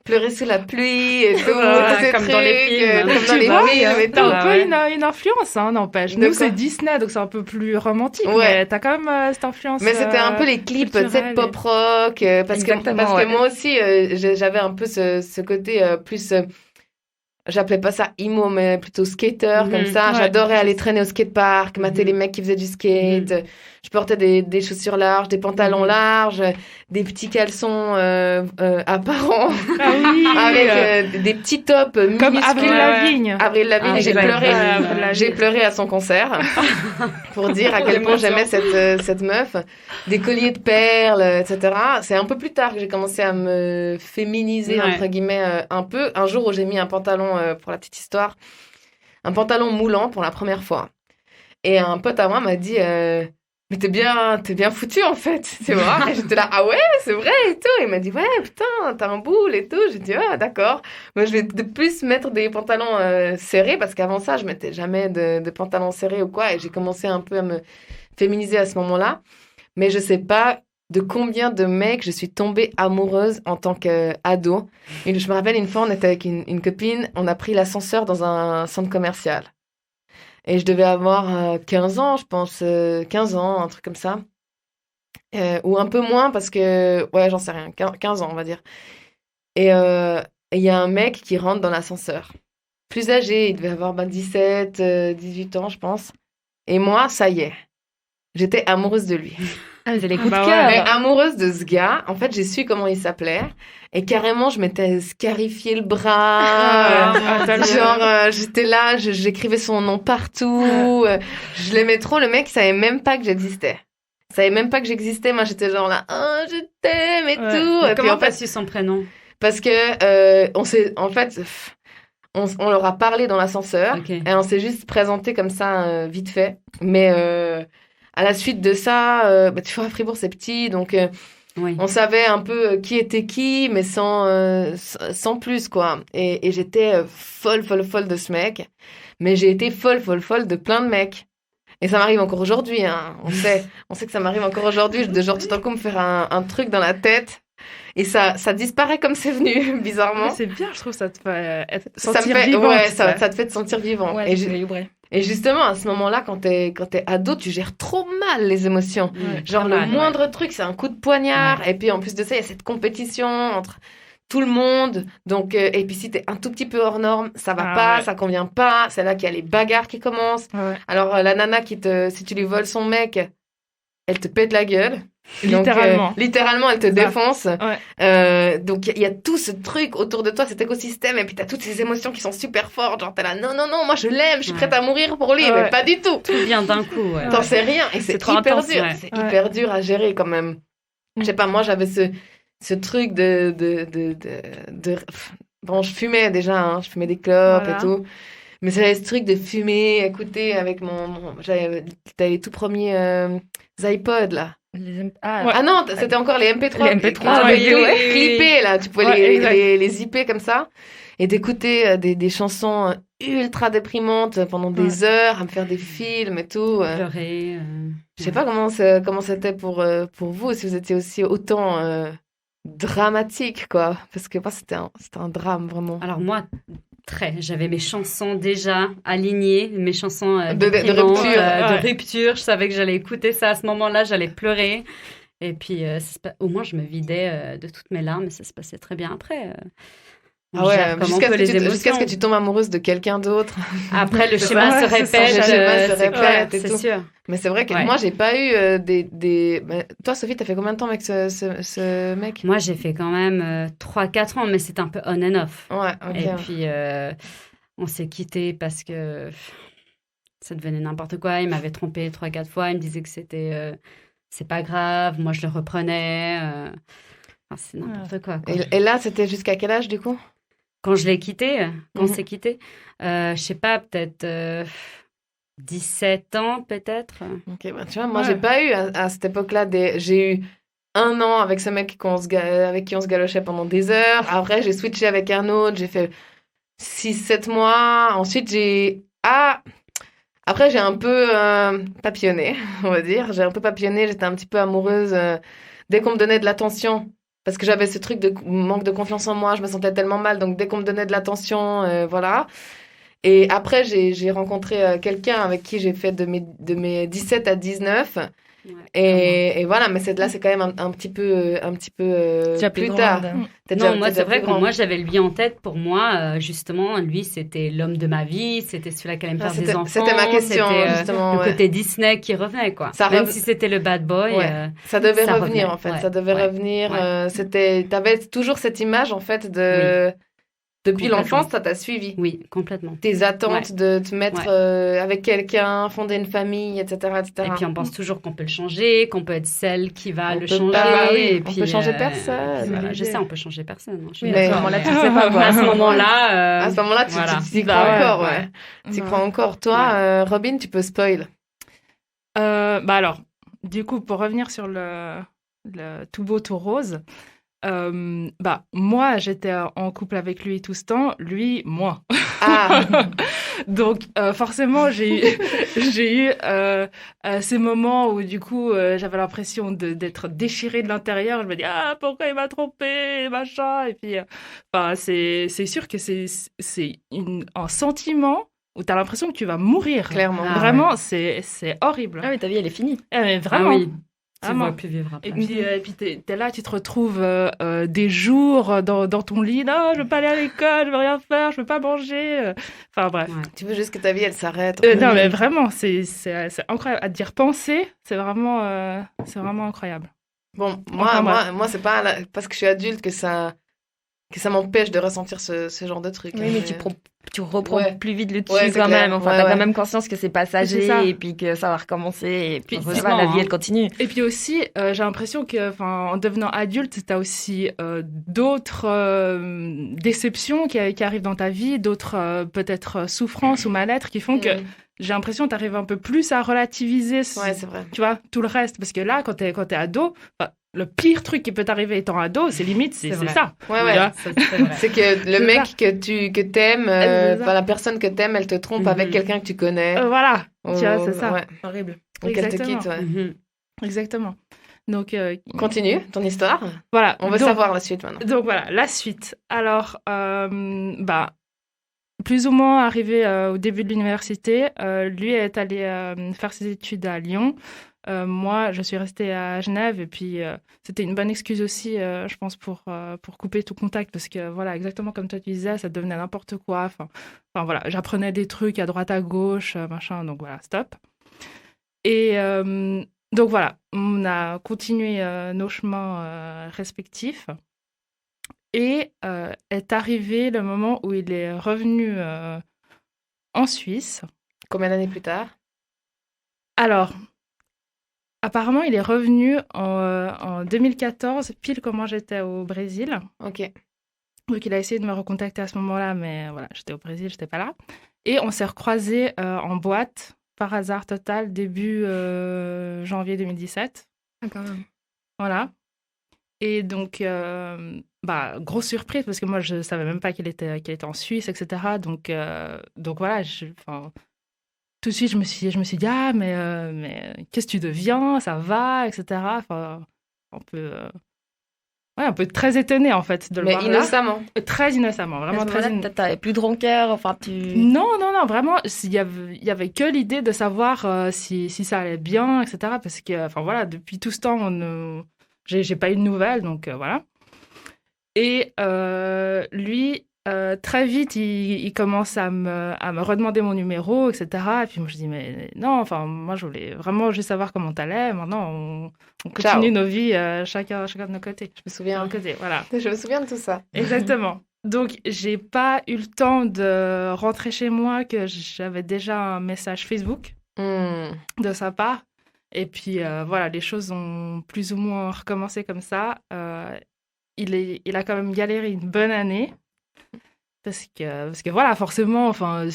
pleurer sous la pluie, et tout, tous ces comme trucs, dans les films. comme dans les films et tout. T'as un peu une influence, hein, n'empêche. Nous, c'est Disney, donc c'est un peu plus romantique, mais t'as quand même cette influence. Mais c'était un peu les clips, tu sais, pop rock, parce que moi aussi, j'avais un peu ce côté plus... J'appelais pas ça emo, mais plutôt skater, comme ça. Ouais, j'adorais aller traîner au skatepark, mater les mecs qui faisaient du skate. Je portais des chaussures larges, des pantalons larges, des petits caleçons apparents, avec des petits tops minuscules. Comme Avril Lavigne. Avril Lavigne, j'ai pleuré à son concert, pour dire à quel point j'aimais cette meuf. Des colliers de perles, etc. C'est un peu plus tard que j'ai commencé à me féminiser, entre guillemets, un peu. Un jour où j'ai mis un pantalon, pour la petite histoire, un pantalon moulant pour la première fois. Et un pote à moi m'a dit mais t'es bien foutu en fait, c'est vrai. Et j'étais là, ah ouais, c'est vrai et tout. Et il m'a dit, ouais, putain, t'as un boule et tout. J'ai dit, ah d'accord. Moi, je vais de plus mettre des pantalons serrés parce qu'avant ça, je mettais jamais de pantalons serrés ou quoi. Et j'ai commencé un peu à me féminiser à ce moment-là. Mais je sais pas de combien de mecs je suis tombée amoureuse en tant qu'ado. Et je me rappelle, une fois, on était avec une copine, on a pris l'ascenseur dans un centre commercial. Et je devais avoir 15 ans, je pense, 15 ans, un truc comme ça. Ou un peu moins, parce que, ouais, j'en sais rien, 15 ans, on va dire. Et il y a un mec qui rentre dans l'ascenseur. Plus âgé, il devait avoir 17, 18 ans, je pense. Et moi, ça y est, j'étais amoureuse de lui. Ah, c'est les coups Bah de ouais. Et cœur. amoureuse de ce gars, en fait, j'ai su comment il s'appelait. Et carrément, je m'étais scarifié le bras. Genre, j'étais là, j'écrivais son nom partout. Je l'aimais trop. Le mec, il savait même pas que j'existais. Il savait même pas que j'existais. Moi, j'étais genre là, oh, je t'aime et Ouais. tout. Et puis, Comment en t'as fait, su son prénom? parce que on leur a parlé dans l'ascenseur. Ok. Et on s'est juste présenté comme ça, vite fait. Mais à la suite de ça, tu vois, Fribourg, c'est petit. Donc, Oui. on savait un peu qui était qui, mais sans plus, quoi. Et j'étais folle de ce mec. Mais j'ai été folle de plein de mecs. Et ça m'arrive encore aujourd'hui, hein. On sait que ça m'arrive encore aujourd'hui, de genre tout d'un coup me faire un truc dans la tête. Et ça disparaît comme c'est venu, bizarrement. C'est bien, je trouve, ça te fait Ça me sentir fait, vivante. ouais, ça te fait te sentir vivant. Ouais, et, c'est vibrer. et justement, à ce moment-là, quand t'es ado, tu gères trop mal les émotions. Ouais, Genre, pas le mal, moindre truc, c'est un coup de poignard. Et puis, en plus de ça, il y a cette compétition entre tout le monde. Donc, et puis, si t'es un tout petit peu hors norme, ça va Ah pas, ouais. ça convient pas. C'est là qu'il y a les bagarres qui commencent. Ouais. Alors, la nana si tu lui voles son mec, elle te pète la gueule. Donc, Littéralement. littéralement, elle te défonce. Ouais. Donc, il y a tout ce truc autour de toi, cet écosystème. Et puis, t'as toutes ces émotions qui sont super fortes. Genre, t'es là, non, moi, je l'aime, je suis Ouais. prête à mourir pour lui. Ouais. Mais pas du tout. Tout vient d'un coup. Ouais. T'en sais rien. Et c'est C'est trop hyper intense, dur. ouais. C'est Ouais. hyper dur à gérer quand même. Je sais pas, moi, j'avais ce truc Bon, je fumais déjà, hein, je fumais des clopes Voilà. et tout. Mais j'avais ce truc de fumer, écouter avec t'avais les tout premiers iPods, là. Ah, Ouais. Ah non, c'était encore les MP3. Les MP3, Ah, oui, mais oui, clippés, là. Tu pouvais Ouais, exact. les zipper comme ça. Et d'écouter des chansons ultra déprimantes pendant des heures, à me faire des films et tout. Pleurer. Je sais pas comment c'était pour vous, si vous étiez aussi autant dramatique, quoi. Parce que moi, c'était un drame, vraiment. Alors moi, j'avais mes chansons déjà alignées, mes chansons De déprimantes, rupture. Ouais. de rupture. Je savais que j'allais écouter ça à ce moment-là, j'allais pleurer. Et puis, au moins, je me vidais de toutes mes larmes et ça se passait très bien après. On Ah ouais, gère comme on jusqu'à peut les ce émotions. que tu tombes amoureuse de quelqu'un d'autre. Après, le C'est schéma ça, se ouais, c'est ça, répète. le schéma se c'est répète clair, et c'est tout. sûr. Mais c'est vrai que Ouais. moi, j'ai pas eu Toi, Sophie, t'as fait combien de temps avec ce mec? Moi, j'ai fait quand même 3-4 ans, mais c'était un peu on and off. Ouais, ok. Et puis, on s'est quittés parce que ça devenait n'importe quoi. Il m'avait trompé 3-4 fois. Il me disait que c'est pas grave. Moi, je le reprenais. Enfin, c'est n'importe quoi. Et là, c'était jusqu'à quel âge, du coup? Quand je l'ai quitté, quand on Mhm. s'est quitté, je sais pas, peut-être 17 ans, peut-être. Ok, bah, tu vois, moi, Ouais. j'ai pas eu à cette époque-là j'ai eu 1 an avec ce mec avec qui on se galochait pendant des heures. Après, j'ai switché avec un autre. J'ai fait 6-7 mois. Ensuite, après, j'ai un peu papillonné, on va dire. J'ai un peu papillonné. J'étais un petit peu amoureuse dès qu'on me donnait de l'attention. Parce que j'avais ce truc de manque de confiance en moi. Je me sentais tellement mal. Donc, dès qu'on me donnait de l'attention, voilà. Et après, j'ai rencontré quelqu'un avec qui j'ai fait de mes 17 à 19. Ouais, Et voilà, mais c'est quand même un petit peu déjà plus plus tard. grande. T'es Non, déjà- moi, t'es c'est déjà vrai plus que grande. moi, j'avais lui en tête. Pour moi, justement, lui, c'était l'homme de ma vie. C'était celui-là qui allait me Ah, faire des c'était- enfants. c'était ma question, C'était, justement, le ouais. côté Disney qui revenait, quoi. Ça Même rev- si c'était le bad boy. Ouais. Ça devait ça revenir, revenait, en fait. ouais, Ça devait ouais, revenir. ouais. T'avais toujours cette image, en fait, depuis Complètement. l'enfance, ça t'a suivi. Oui, complètement. Tes attentes de te mettre Ouais. avec quelqu'un, fonder une famille, etc., etc. Et puis, on pense toujours qu'on peut le changer, qu'on peut être celle qui va On le peut changer. pas, bah oui, et on puis, peut changer personne. voilà, je l'idée. sais, on peut changer personne. hein, je suis Oui, Mais- à ce moment-là, tu sais pas quoi. À ce moment-là. À ce moment-là, tu voilà. t'y Bah crois ouais, encore, ouais. ouais. T'y crois encore. Toi, Robin, tu peux spoil. Bah alors, du coup, pour revenir sur le tout beau, tout rose, bah moi, j'étais en couple avec lui tout ce temps, lui, moi. Ah, Donc, forcément, j'ai eu ces moments où, du coup, j'avais l'impression d'être déchirée de l'intérieur. Je me dis, ah, pourquoi il m'a trompée, machin. Et puis, c'est sûr que c'est un sentiment où tu as l'impression que tu vas mourir. clairement. Ah, Vraiment, c'est horrible. Ah oui, ta vie, elle est finie. Mais vraiment. Ah oui. Tu ne vois plus vivre après. Et puis t'es là, tu te retrouves des jours dans ton lit. Non, je veux pas aller à l'école, je veux rien faire, je veux pas manger. Enfin bref. Ouais. Tu veux juste que ta vie, elle s'arrête. Non, mais vraiment, c'est incroyable. À dire penser, c'est vraiment incroyable. Bon, moi c'est pas parce que je suis adulte que ça m'empêche de ressentir ce genre de truc. Oui, mais tu reprends plus vite le dessus c'est quand clair. même. Enfin, t'as quand même conscience que c'est passager C'est ça. et puis que ça va recommencer. Et puis, Heureusement, la vie, elle continue. Et puis aussi, j'ai l'impression que, en devenant adulte, t'as aussi d'autres déceptions qui arrivent dans ta vie, d'autres peut-être souffrances ou mal-être qui font que j'ai l'impression que t'arrives un peu plus à relativiser, Ouais, c'est vrai. tu vois, tout le reste. Parce que là, quand t'es ado, le pire truc qui peut t'arriver étant ado, c'est limite, c'est ça. Ouais. C'est que le C'est mec ça. que t'aimes, C'est ça. la personne que t'aimes, elle te trompe avec quelqu'un que tu connais. Voilà, Oh, tu vois, c'est ça. Ouais. Horrible. Donc elle te Exactement. quitte, ouais. Mhm. Exactement. Donc, Continue ton histoire. voilà. On veut Donc, savoir la suite maintenant. Donc voilà, la suite. Alors, plus ou moins arrivé au début de l'université, lui est allé faire ses études à Lyon. Moi, je suis restée à Genève et puis c'était une bonne excuse aussi, je pense, pour couper tout contact parce que voilà, exactement comme toi tu disais, ça devenait n'importe quoi. Enfin voilà, j'apprenais des trucs à droite à gauche, machin. Donc voilà, stop. Et donc voilà, on a continué nos chemins respectifs. Et est arrivé le moment où il est revenu en Suisse. Combien d'années plus tard? Alors, apparemment, il est revenu en 2014, pile quand moi j'étais au Brésil. Ok. Donc, il a essayé de me recontacter à ce moment-là, mais voilà, j'étais au Brésil, j'étais pas là. Et on s'est recroisés en boîte, par hasard total, début janvier 2017. Ah, quand même. Voilà. Et donc, grosse surprise, parce que moi, je savais même pas qu'il était en Suisse, etc. Donc voilà, tout de suite, je me suis dit, ah, mais qu'est-ce que tu deviens? Ça va, etc. Enfin, un peu très étonnée, en fait, de le voir là. Mais innocemment. Très innocemment, vraiment très innocemment. T'avais plus de rancœur, enfin, Non, vraiment, il y avait que l'idée de savoir si ça allait bien, etc. Parce que, enfin, voilà, depuis tout ce temps, j'ai pas eu de nouvelles, donc voilà. Et lui, très vite, il commence à me redemander mon numéro, etc. Et puis moi, je dis, mais non, enfin, moi, je voulais vraiment juste savoir comment t'allais. Maintenant, on continue nos vies, chacun de nos côtés. Je me souviens. Voilà. Je me souviens de tout ça. Exactement. Donc, j'ai pas eu le temps de rentrer chez moi, que j'avais déjà un message Facebook de sa part. Et puis, voilà, les choses ont plus ou moins recommencé comme ça. Il a quand même galéré une bonne année. Parce que voilà, forcément, enfin,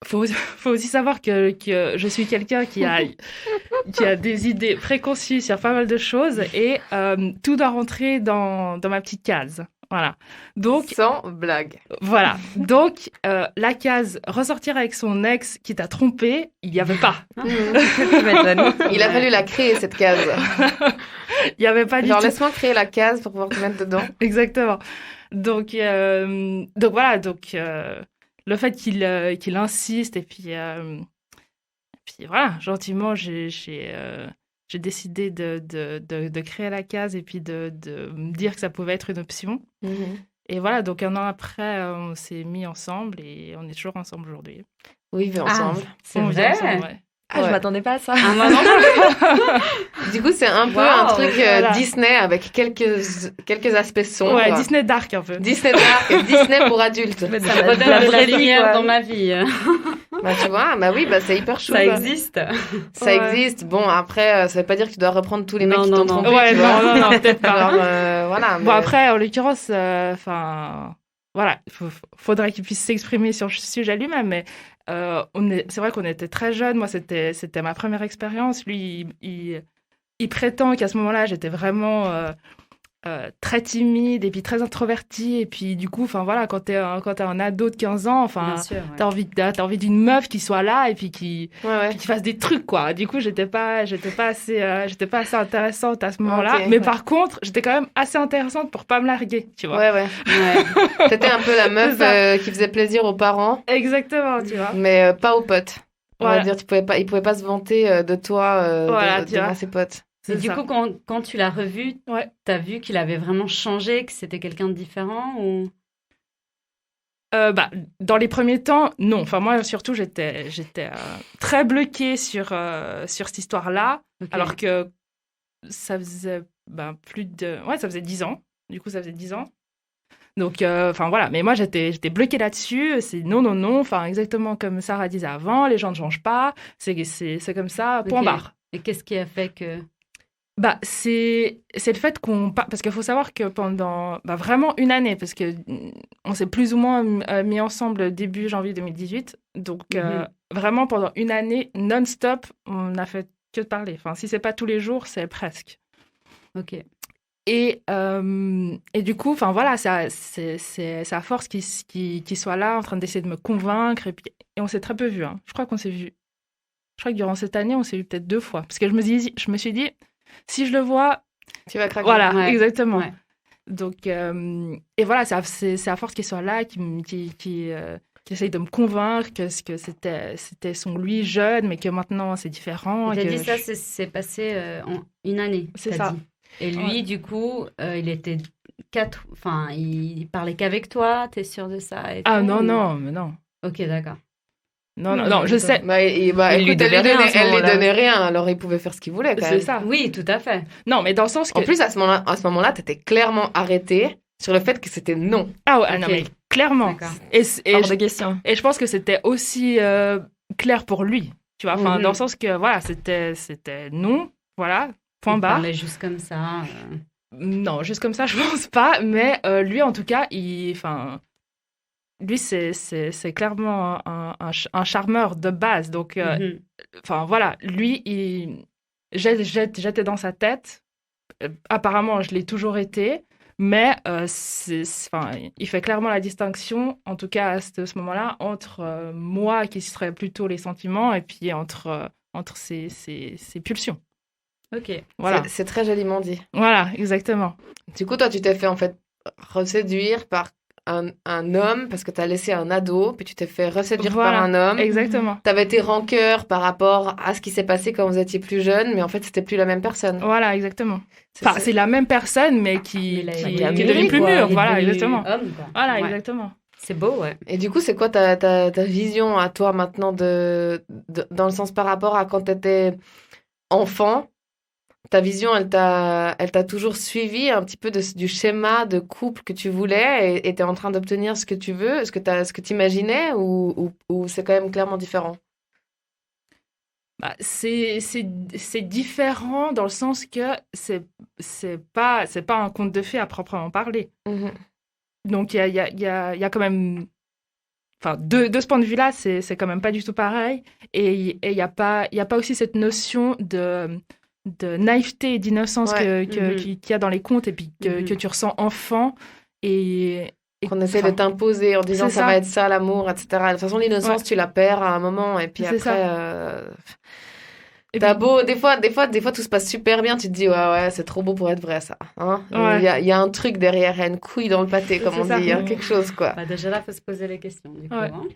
faut aussi savoir que je suis quelqu'un qui a des idées préconçues sur pas mal de choses et tout doit rentrer dans ma petite case. Voilà. Donc, sans blague. Voilà. Donc, la case ressortir avec son ex qui t'a trompé, il n'y avait pas. Il a fallu la créer, cette case. Il n'y avait pas du tout. Genre, laisse-moi créer la case pour pouvoir te mettre dedans. Exactement. Donc voilà, le fait qu'il insiste et puis voilà, gentiment, j'ai décidé de créer la case et puis de me dire que ça pouvait être une option. Et voilà, donc 1 an après, on s'est mis ensemble et on est toujours ensemble aujourd'hui. Oui, vivez ensemble. C'est vrai? Ah, je m'attendais pas à ça. Du coup, c'est un peu un truc Disney avec quelques aspects sombres. Ouais, Disney dark un peu. Disney dark, Disney pour adultes. Ça redonne la vraie lumière dans ma vie. Bah, tu vois, c'est hyper chou. Ça existe. Ça existe. Bon, après, ça veut pas dire que tu dois reprendre tous les mecs qui t'ont trompé. Ouais, tu vois. non, peut-être pas. Alors, voilà. Bon, après, en l'occurrence, voilà, il faudrait qu'il puisse s'exprimer sur le sujet lui-même, mais c'est vrai qu'on était très jeunes. Moi, c'était ma première expérience. Lui, il prétend qu'à ce moment-là, j'étais vraiment très timide et puis très introvertie. Et puis, du coup, enfin voilà, quand t'es un ado de 15 ans, enfin, t'as envie d'une meuf qui soit là et puis qui fasse des trucs, quoi. Du coup, j'étais pas assez intéressante à ce moment-là. Mais par contre, j'étais quand même assez intéressante pour pas me larguer, tu vois. Ouais. T'étais un peu la meuf qui faisait plaisir aux parents. Exactement, tu vois. Mais pas aux potes. On Voilà. va dire, il pouvait pas se vanter de toi devant ses potes. Et du ça. coup, quand tu l'as revu, Ouais. t'as vu qu'il avait vraiment changé, que c'était quelqu'un de différent ou... Dans les premiers temps, non. Enfin, moi, surtout, j'étais très bloquée sur cette histoire-là, Ok. alors que ça faisait plus de... Ouais, ça faisait 10 ans. Du coup, ça faisait 10 ans. Donc, voilà. Mais moi, j'étais bloquée là-dessus. C'est non, non, non. Enfin, exactement comme Sarah disait avant, les gens ne changent pas. C'est comme ça, point Ok. barre. Et qu'est-ce qui a fait que... C'est le fait parce qu'il faut savoir que pendant vraiment une année, parce que on s'est plus ou moins mis ensemble début janvier 2018, donc vraiment pendant une année non-stop, on n'a fait que de parler. Enfin, si c'est pas tous les jours, c'est presque. Ok. Et du coup, enfin voilà, c'est à force qu'il soit là en train d'essayer de me convaincre, et on s'est très peu vus. Hein. Je crois qu'on s'est vus. Je crois que durant cette année, on s'est vus peut-être 2 fois, parce que je me suis dit, si je le vois, Tu vas craquer. voilà, Ouais. exactement. Ouais. Donc, et voilà, c'est à force qu'il soit là, qui essaye de me convaincre que c'était son lui jeune, mais que maintenant c'est différent. Et t'as et que dit ça, c'est passé en une année. C'est t'as ça. dit. Et lui, Ouais. du coup, il était enfin, il parlait qu'avec toi, t'es sûre de ça et Ah tout, non, ou- non, mais non. Ok, d'accord. Non, je sais. Il lui écoute, donnait rien à ce elle lui moment-là. donnait rien, alors il pouvait faire ce qu'il voulait quand C'est même. ça. Oui, tout à fait. Non, mais dans le sens que... En plus, à ce moment-là, t'étais clairement arrêtée sur le fait que c'était non. Ah ouais, Ok. non, mais clairement. D'accord. Et Hors de question. je pense que c'était aussi clair pour lui, tu vois, enfin, Mhm. dans le sens que, voilà, c'était non, voilà, point Il barre. parlait juste comme ça. Non, juste comme ça, je pense pas, mais lui, en tout cas, lui, c'est clairement un charmeur de base, donc, Mhm. enfin, voilà, lui, j'étais dans sa tête, apparemment, je l'ai toujours été, mais il fait clairement la distinction, en tout cas à ce moment-là, entre moi qui serait plutôt les sentiments et puis entre ses pulsions. Ok. Voilà, C'est très joliment dit. voilà, exactement. Du coup, toi, tu t'es fait en fait reséduire par un homme parce que t'as laissé un ado, puis tu t'es fait reséduire Voilà, par un homme. Exactement. T'avais tes rancœurs par rapport à ce qui s'est passé quand vous étiez plus jeune, mais en fait, c'était plus la même personne. Voilà, exactement. Enfin, c'est la même personne, mais qui Mais qui il a est mûri, devenue plus quoi. mûre. Il est Voilà, devenu exactement. homme, quoi. Voilà, Ouais. exactement. C'est beau, ouais. Et du coup, c'est quoi ta vision à toi maintenant dans le sens par rapport à quand t'étais enfant? Ta vision, elle t'a toujours suivi un petit peu du schéma de couple que tu voulais et t'es en train d'obtenir ce que tu veux, ce que t'imaginais ou c'est quand même clairement différent? C'est différent dans le sens que c'est pas un conte de fées à proprement parler. Mhm. Donc, il y a quand même... Enfin, de ce point de vue-là, c'est quand même pas du tout pareil. Et il y a pas aussi cette notion de naïveté et d'innocence Ouais. qu'il y a dans les contes et puis que tu ressens enfant. Et Qu'on essaie de t'imposer en disant c'est ça ça. va être ça l'amour, etc. De toute façon, l'innocence, Ouais. tu la perds à un moment et puis C'est après... ça. Et T'as puis- beau, des fois, tout se passe super bien, tu te dis, ouais, c'est trop beau pour être vrai, ça. Hein. Ouais. Il y a un truc derrière, il y a une couille dans le pâté, comme C'est on ça. dit, il y a quelque chose, quoi. Bah, déjà là, il faut se poser les questions, du coup. Ouais. hein.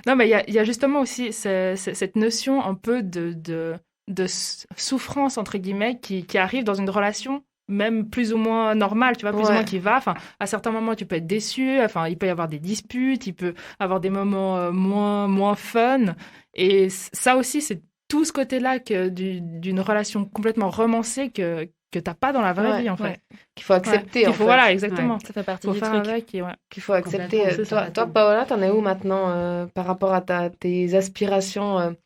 Non, mais il y a justement aussi cette notion un peu de souffrance, entre guillemets, qui arrive dans une relation, même plus ou moins normale, tu vois, plus ou Ouais. moins qui va. Enfin, à certains moments, tu peux être déçu, enfin, il peut y avoir des disputes, il peut avoir des moments moins fun. Et ça aussi, c'est tout ce côté-là d'une relation complètement romancée que t'as pas dans la vraie Ouais, vie, en fait. ouais. Qu'il faut accepter, Qu'il en faut, fait. voilà, exactement. Ça fait partie Faut du faire truc. avec et ouais. Qu'il faut accepter. Complètement, c'est ça. Toi, Paola, t'en es où maintenant par rapport à tes aspirations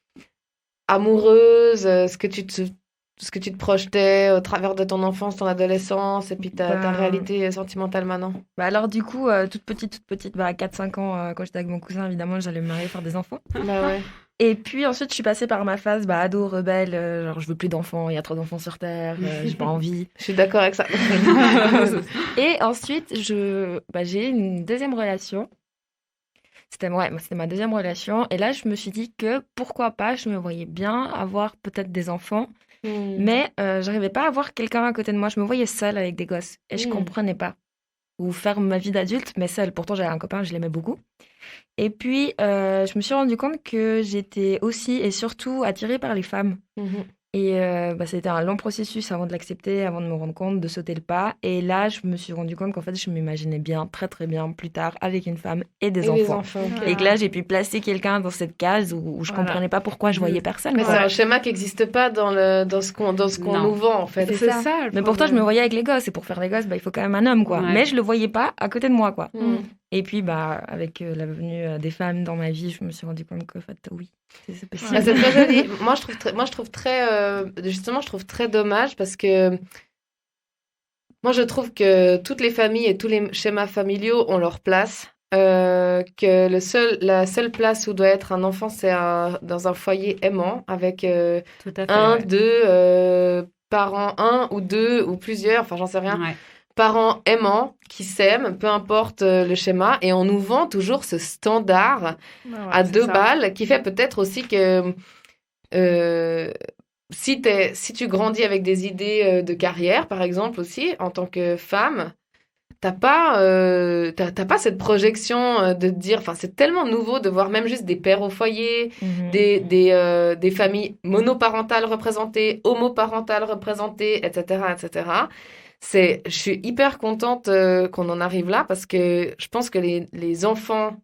amoureuses, ce que tu te projetais au travers de ton enfance, ton adolescence, et puis ta réalité sentimentale maintenant? Bah alors du coup, toute petite, à 4-5 ans, quand j'étais avec mon cousin, évidemment, j'allais me marier, faire des enfants. Bah ouais. Et puis ensuite, je suis passée par ma phase ado, rebelle, genre je veux plus d'enfants, il y a trop d'enfants sur Terre, j'ai pas envie. Je suis d'accord avec ça. Et ensuite, j'ai eu une deuxième relation. C'était ma deuxième relation. Et là, je me suis dit que pourquoi pas, je me voyais bien avoir peut-être des enfants. Mais j'arrivais pas à avoir quelqu'un à côté de moi. Je me voyais seule avec des gosses. Et je comprenais pas. Ou faire ma vie d'adulte, mais seule. Pourtant, j'avais un copain, je l'aimais beaucoup. Et puis, je me suis rendu compte que j'étais aussi et surtout attirée par les femmes. Et c'était un long processus avant de l'accepter, avant de me rendre compte, de sauter le pas. Et là, je me suis rendu compte qu'en fait, je m'imaginais bien, très très bien, plus tard, avec une femme et des enfants. Ok. Et que là, j'ai pu placer quelqu'un dans cette case où je comprenais pas pourquoi je voyais personne. Mais quoi. c'est un schéma qui n'existe pas dans ce qu'on Non. nous vend, en fait. C'est ça. le Mais pourtant, je me problème. voyais avec les gosses. Et pour faire les gosses, il faut quand même un homme, quoi. Ouais. Mais je le voyais pas à côté de moi, quoi. Mm. Et puis, avec la venue des femmes dans ma vie, je me suis rendu compte qu'en fait, oui, c'est possible. Ah, c'est très joli. Moi, je trouve très, justement, je trouve très dommage parce que moi, je trouve que toutes les familles et tous les schémas familiaux ont leur place. Que la seule place où doit être un enfant, c'est dans un foyer aimant avec Tout à fait. un, ouais. deux parents, un ou deux ou plusieurs, enfin, j'en sais rien. Ouais. Parents aimants qui s'aiment, peu importe le schéma, et on nous vend toujours ce standard à c'est 2 ça. balles qui fait peut-être aussi que si tu grandis avec des idées de carrière, par exemple, aussi, en tant que femme, t'as pas cette projection de te dire, enfin, c'est tellement nouveau de voir même juste des pères au foyer, Mhm. des familles monoparentales représentées, homoparentales représentées, etc., etc. Je suis hyper contente qu'on en arrive là parce que je pense que les enfants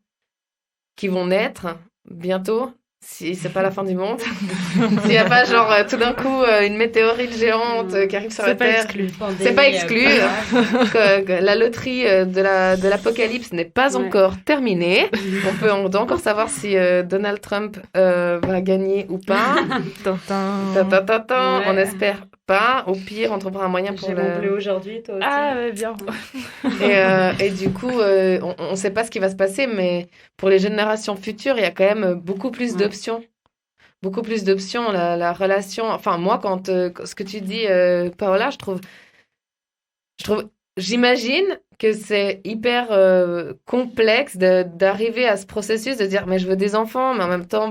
qui vont naître bientôt, si c'est pas la fin du monde, s'il n'y a pas genre tout d'un coup une météorite géante qui arrive sur la C'est pas Terre, exclu. c'est pas exclu. Que la loterie de l'apocalypse n'est pas Ouais. encore terminée. On doit encore savoir si Donald Trump va gagner ou pas. Tintin. On espère pas. Au pire, on trouvera un moyen pour aujourd'hui, toi aussi. Ah, ouais, bien. Et du coup, on ne sait pas ce qui va se passer, mais pour les générations futures, il y a quand même beaucoup plus Ouais. d'options. Beaucoup plus d'options. La relation. Enfin, moi, quand ce que tu dis, Paola, j'imagine que c'est hyper complexe d'arriver à ce processus de dire, mais je veux des enfants, mais en même temps,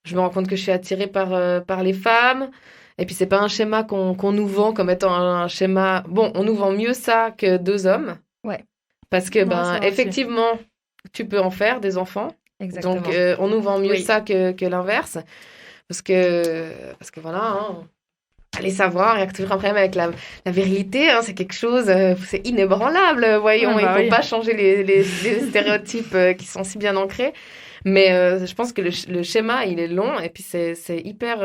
je me rends compte que je suis attirée par les femmes. Et puis, c'est pas un schéma qu'on nous vend comme étant un schéma. Bon, on nous vend mieux ça que 2 hommes. Ouais. Parce que, Ouais, c'est vrai aussi. effectivement, tu peux en faire des enfants. Exactement. Donc, on nous vend mieux Oui. ça que l'inverse. Parce que voilà, hein, allez savoir, il y a toujours un problème avec la virilité. Hein, c'est quelque chose, c'est inébranlable, voyons. Ah, bah Il ne faut oui. pas changer les stéréotypes qui sont si bien ancrés. Mais je pense que le schéma, il est long. Et puis, c'est hyper...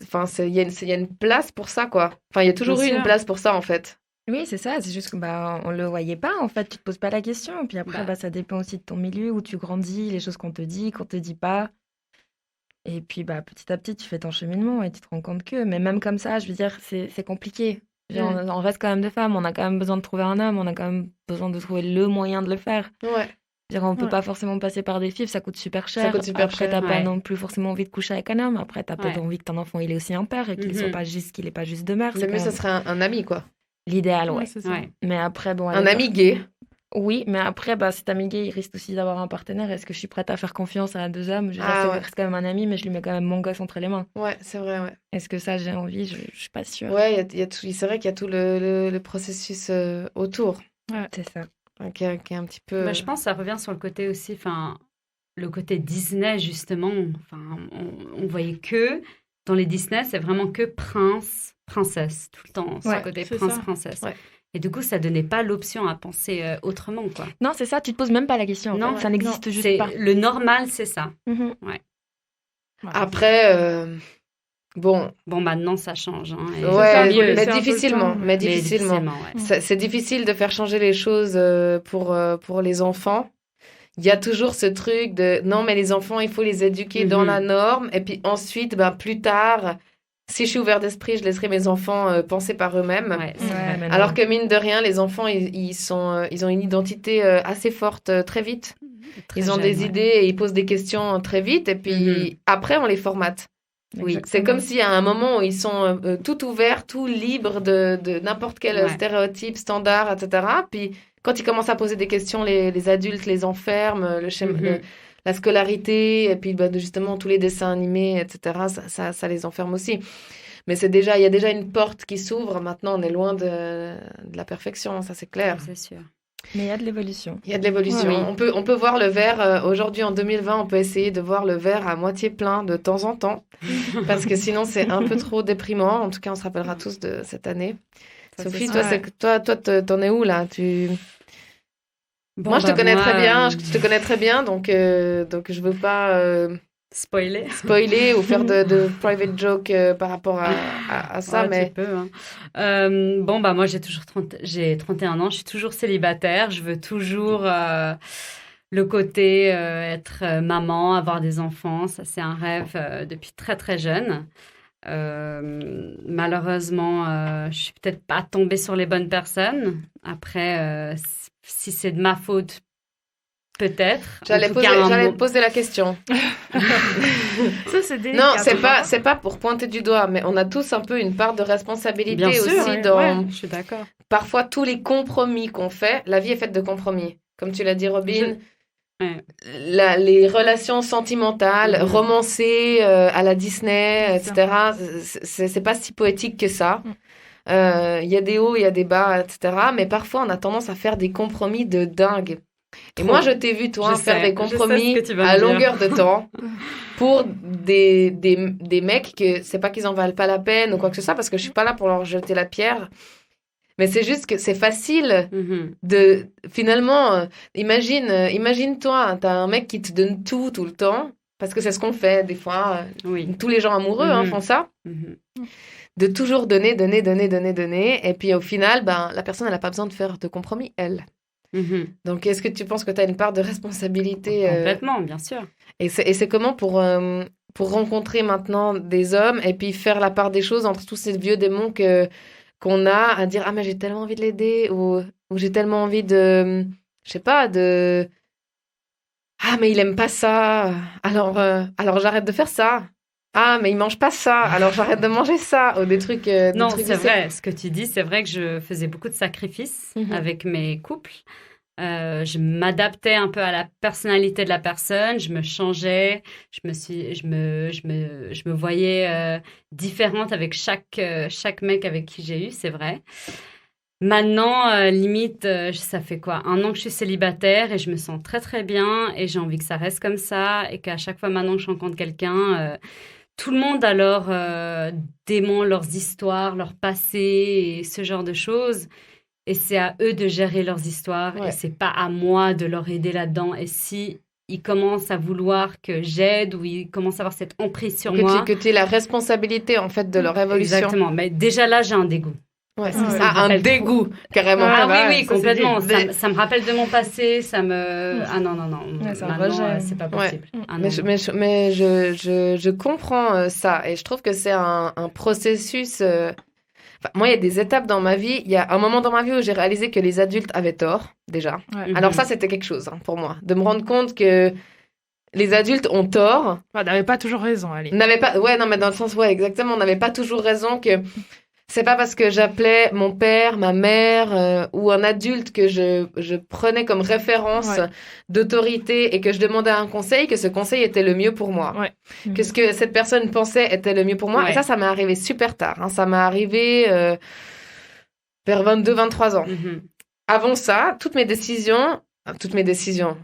Enfin, il y a une place pour ça, quoi. Enfin, il y a toujours Bien eu une sûr. place pour ça, en fait. Oui, c'est ça. C'est juste que on le voyait pas, en fait. Tu te poses pas la question. Puis après, ça dépend aussi de ton milieu, où tu grandis, les choses qu'on te dit pas. Et puis, petit à petit, tu fais ton cheminement et tu te rends compte que... Mais même comme ça, je veux dire, c'est compliqué. Genre, on reste quand même des femmes. On a quand même besoin de trouver un homme. On a quand même besoin de trouver le moyen de le faire. Ouais. Je veux dire, on peut Ouais. pas forcément passer par des filles, ça coûte super cher. Ça coûte super Après, cher, t'as pas ouais. non plus forcément envie de coucher avec un homme. Après, t'as peut-être Ouais. envie que ton enfant, il ait aussi un père et qu'il Mhm. soit pas juste, qu'il ait pas juste de mère. Le C'est mieux, quand ce même serait un ami, quoi. l'idéal, ouais. Ouais, c'est ça. Ouais. Mais après, bon... Un allez, ami gay. Oui, mais après, cet ami gay, il risque aussi d'avoir un partenaire. Est-ce que je suis prête à faire confiance à 2 hommes? Je veux dire, Ah, ça ouais. reste quand même un ami, mais je lui mets quand même mon gosse entre les mains. Ouais, c'est vrai, ouais. Est-ce que ça, j'ai envie? Je suis pas sûre. Ouais, c'est vrai qu'il y a tout le processus autour, C'est ça. hein, qui est un petit peu... Bah, je pense que ça revient sur le côté aussi, enfin, le côté Disney, justement. Enfin, on voyait que dans les Disney, c'est vraiment que prince, princesse, tout le temps. Ce Ouais, côté c'est prince, ça. princesse. Ouais. Et du coup, ça donnait pas l'option à penser autrement, quoi. Non, c'est ça, tu te poses même pas la question. en Non, fait. Ça n'existe juste C'est pas. le normal, c'est ça. Mhm. Après, bon, Bon, maintenant, ça change. Hein, et ouais, ça, faut mieux. laisser mais un peu le difficilement, temps. mais Mais difficilement. ouais. C'est difficile de faire changer les choses pour les enfants. Il y a toujours ce truc de non, mais les enfants, il faut les éduquer dans Mhm. la norme. Et puis ensuite, plus tard, si je suis ouvert d'esprit, je laisserai mes enfants penser par eux-mêmes. Ouais, c'est Ouais, vrai. mais non. Alors que mine de rien, les enfants, ils ont une identité assez forte très vite. Très Ils ont jeune, des ouais. idées et ils posent des questions très vite. Et puis après, on les formate. Oui. Exactement. C'est comme s'il y a un moment où ils sont tout ouverts, tout libres de n'importe quel Ouais. stéréotype, standard, etc. Puis quand ils commencent à poser des questions, les adultes les enferment, le schéma, Mhm. la scolarité, et puis justement tous les dessins animés, etc. Ça les enferme aussi. Mais il y a déjà une porte qui s'ouvre. Maintenant, on est loin de la perfection, ça c'est clair. C'est sûr. Mais il y a de l'évolution. Il y a de l'évolution. Oui. On peut voir le verre, aujourd'hui en 2020, on peut essayer de voir le verre à moitié plein de temps en temps, parce que sinon c'est un peu trop déprimant. En tout cas, on se rappellera tous de cette année. Ça, Sophie, c'est toi, t'en es où là? Moi, je te connais très bien. Je te connais très bien, donc je veux pas spoiler ou faire de private joke par rapport à ça, Ouais, mais tu peux, hein. Moi, j'ai 31 ans, je suis toujours célibataire. Je veux toujours le côté être maman, avoir des enfants. Ça, c'est un rêve depuis très, très jeune. Malheureusement, je suis peut-être pas tombée sur les bonnes personnes. Après, si c'est de ma faute, peut-être. j'allais te poser la question. Ça, c'est délicat. Non, c'est pas pour pointer du doigt, mais on a tous un peu une part de responsabilité Bien sûr, aussi dans je suis d'accord. parfois tous les compromis qu'on fait. La vie est faite de compromis. Comme tu l'as dit, Robin, les relations sentimentales, romancées à la Disney, etc. C'est pas si poétique que ça. Il y a des hauts, il y a des bas, etc. Mais parfois, on a tendance à faire des compromis de dingue. Et moi, je t'ai vu, toi, faire des compromis à longueur de temps pour des mecs que c'est pas qu'ils en valent pas la peine ou quoi que ce soit, parce que je suis pas là pour leur jeter la pierre. Mais c'est juste que c'est facile de... Finalement, imagine-toi, t'as un mec qui te donne tout le temps, parce que c'est ce qu'on fait des fois. Tous les gens amoureux font ça. De toujours donner. Et puis au final, la personne, elle n'a pas besoin de faire de compromis, elle. Donc, est-ce que tu penses que tu as une part de responsabilité Complètement, bien sûr. Et c'est comment pour rencontrer maintenant des hommes et puis faire la part des choses entre tous ces vieux démons qu'on a à dire « Ah, mais j'ai tellement envie de l'aider » ou j'ai tellement envie de... Je sais pas, de... « Ah, mais il aime pas ça, alors j'arrête de faire ça. » Ah, mais il mange pas ça, alors j'arrête de manger ça. Ou des trucs. Non, c'est vrai. Ce que tu dis, c'est vrai que je faisais beaucoup de sacrifices avec mes couples. Je m'adaptais un peu à la personnalité de la personne. Je me changeais. Je me voyais différente avec chaque mec avec qui j'ai eu. C'est vrai. Maintenant, limite, ça fait quoi? 1 an que je suis célibataire et je me sens très très bien et j'ai envie que ça reste comme ça et qu'à chaque fois maintenant que je rencontre quelqu'un. Tout le monde a leurs démons, leurs histoires, leur passé et ce genre de choses. Et c'est à eux de gérer leurs histoires. Et c'est pas à moi de leur aider là-dedans. Et si ils commencent à vouloir que j'aide ou ils commencent à avoir cette emprise sur moi... Que tu aies la responsabilité, en fait, de leur évolution. Exactement. Mais déjà là, j'ai un dégoût. Ouais, un dégoût, carrément. Oui, complètement. Ça me rappelle de mon passé, ça me... Ah non. Maintenant, c'est pas possible. Mais je comprends ça et je trouve que c'est un processus... moi, il y a des étapes dans ma vie. Il y a un moment dans ma vie où j'ai réalisé que les adultes avaient tort, déjà. Alors ça, c'était quelque chose pour moi. De me rendre compte que les adultes ont tort. On n'avait pas toujours raison, allez. Mais dans le sens, exactement. On n'avait pas toujours raison que... C'est pas parce que j'appelais mon père, ma mère ou un adulte que je prenais comme référence d'autorité et que je demandais un conseil que ce conseil était le mieux pour moi. Que ce que cette personne pensait était le mieux pour moi. Et ça m'est arrivé super tard. Ça m'est arrivé vers 22-23 ans. Avant ça, toutes mes décisions,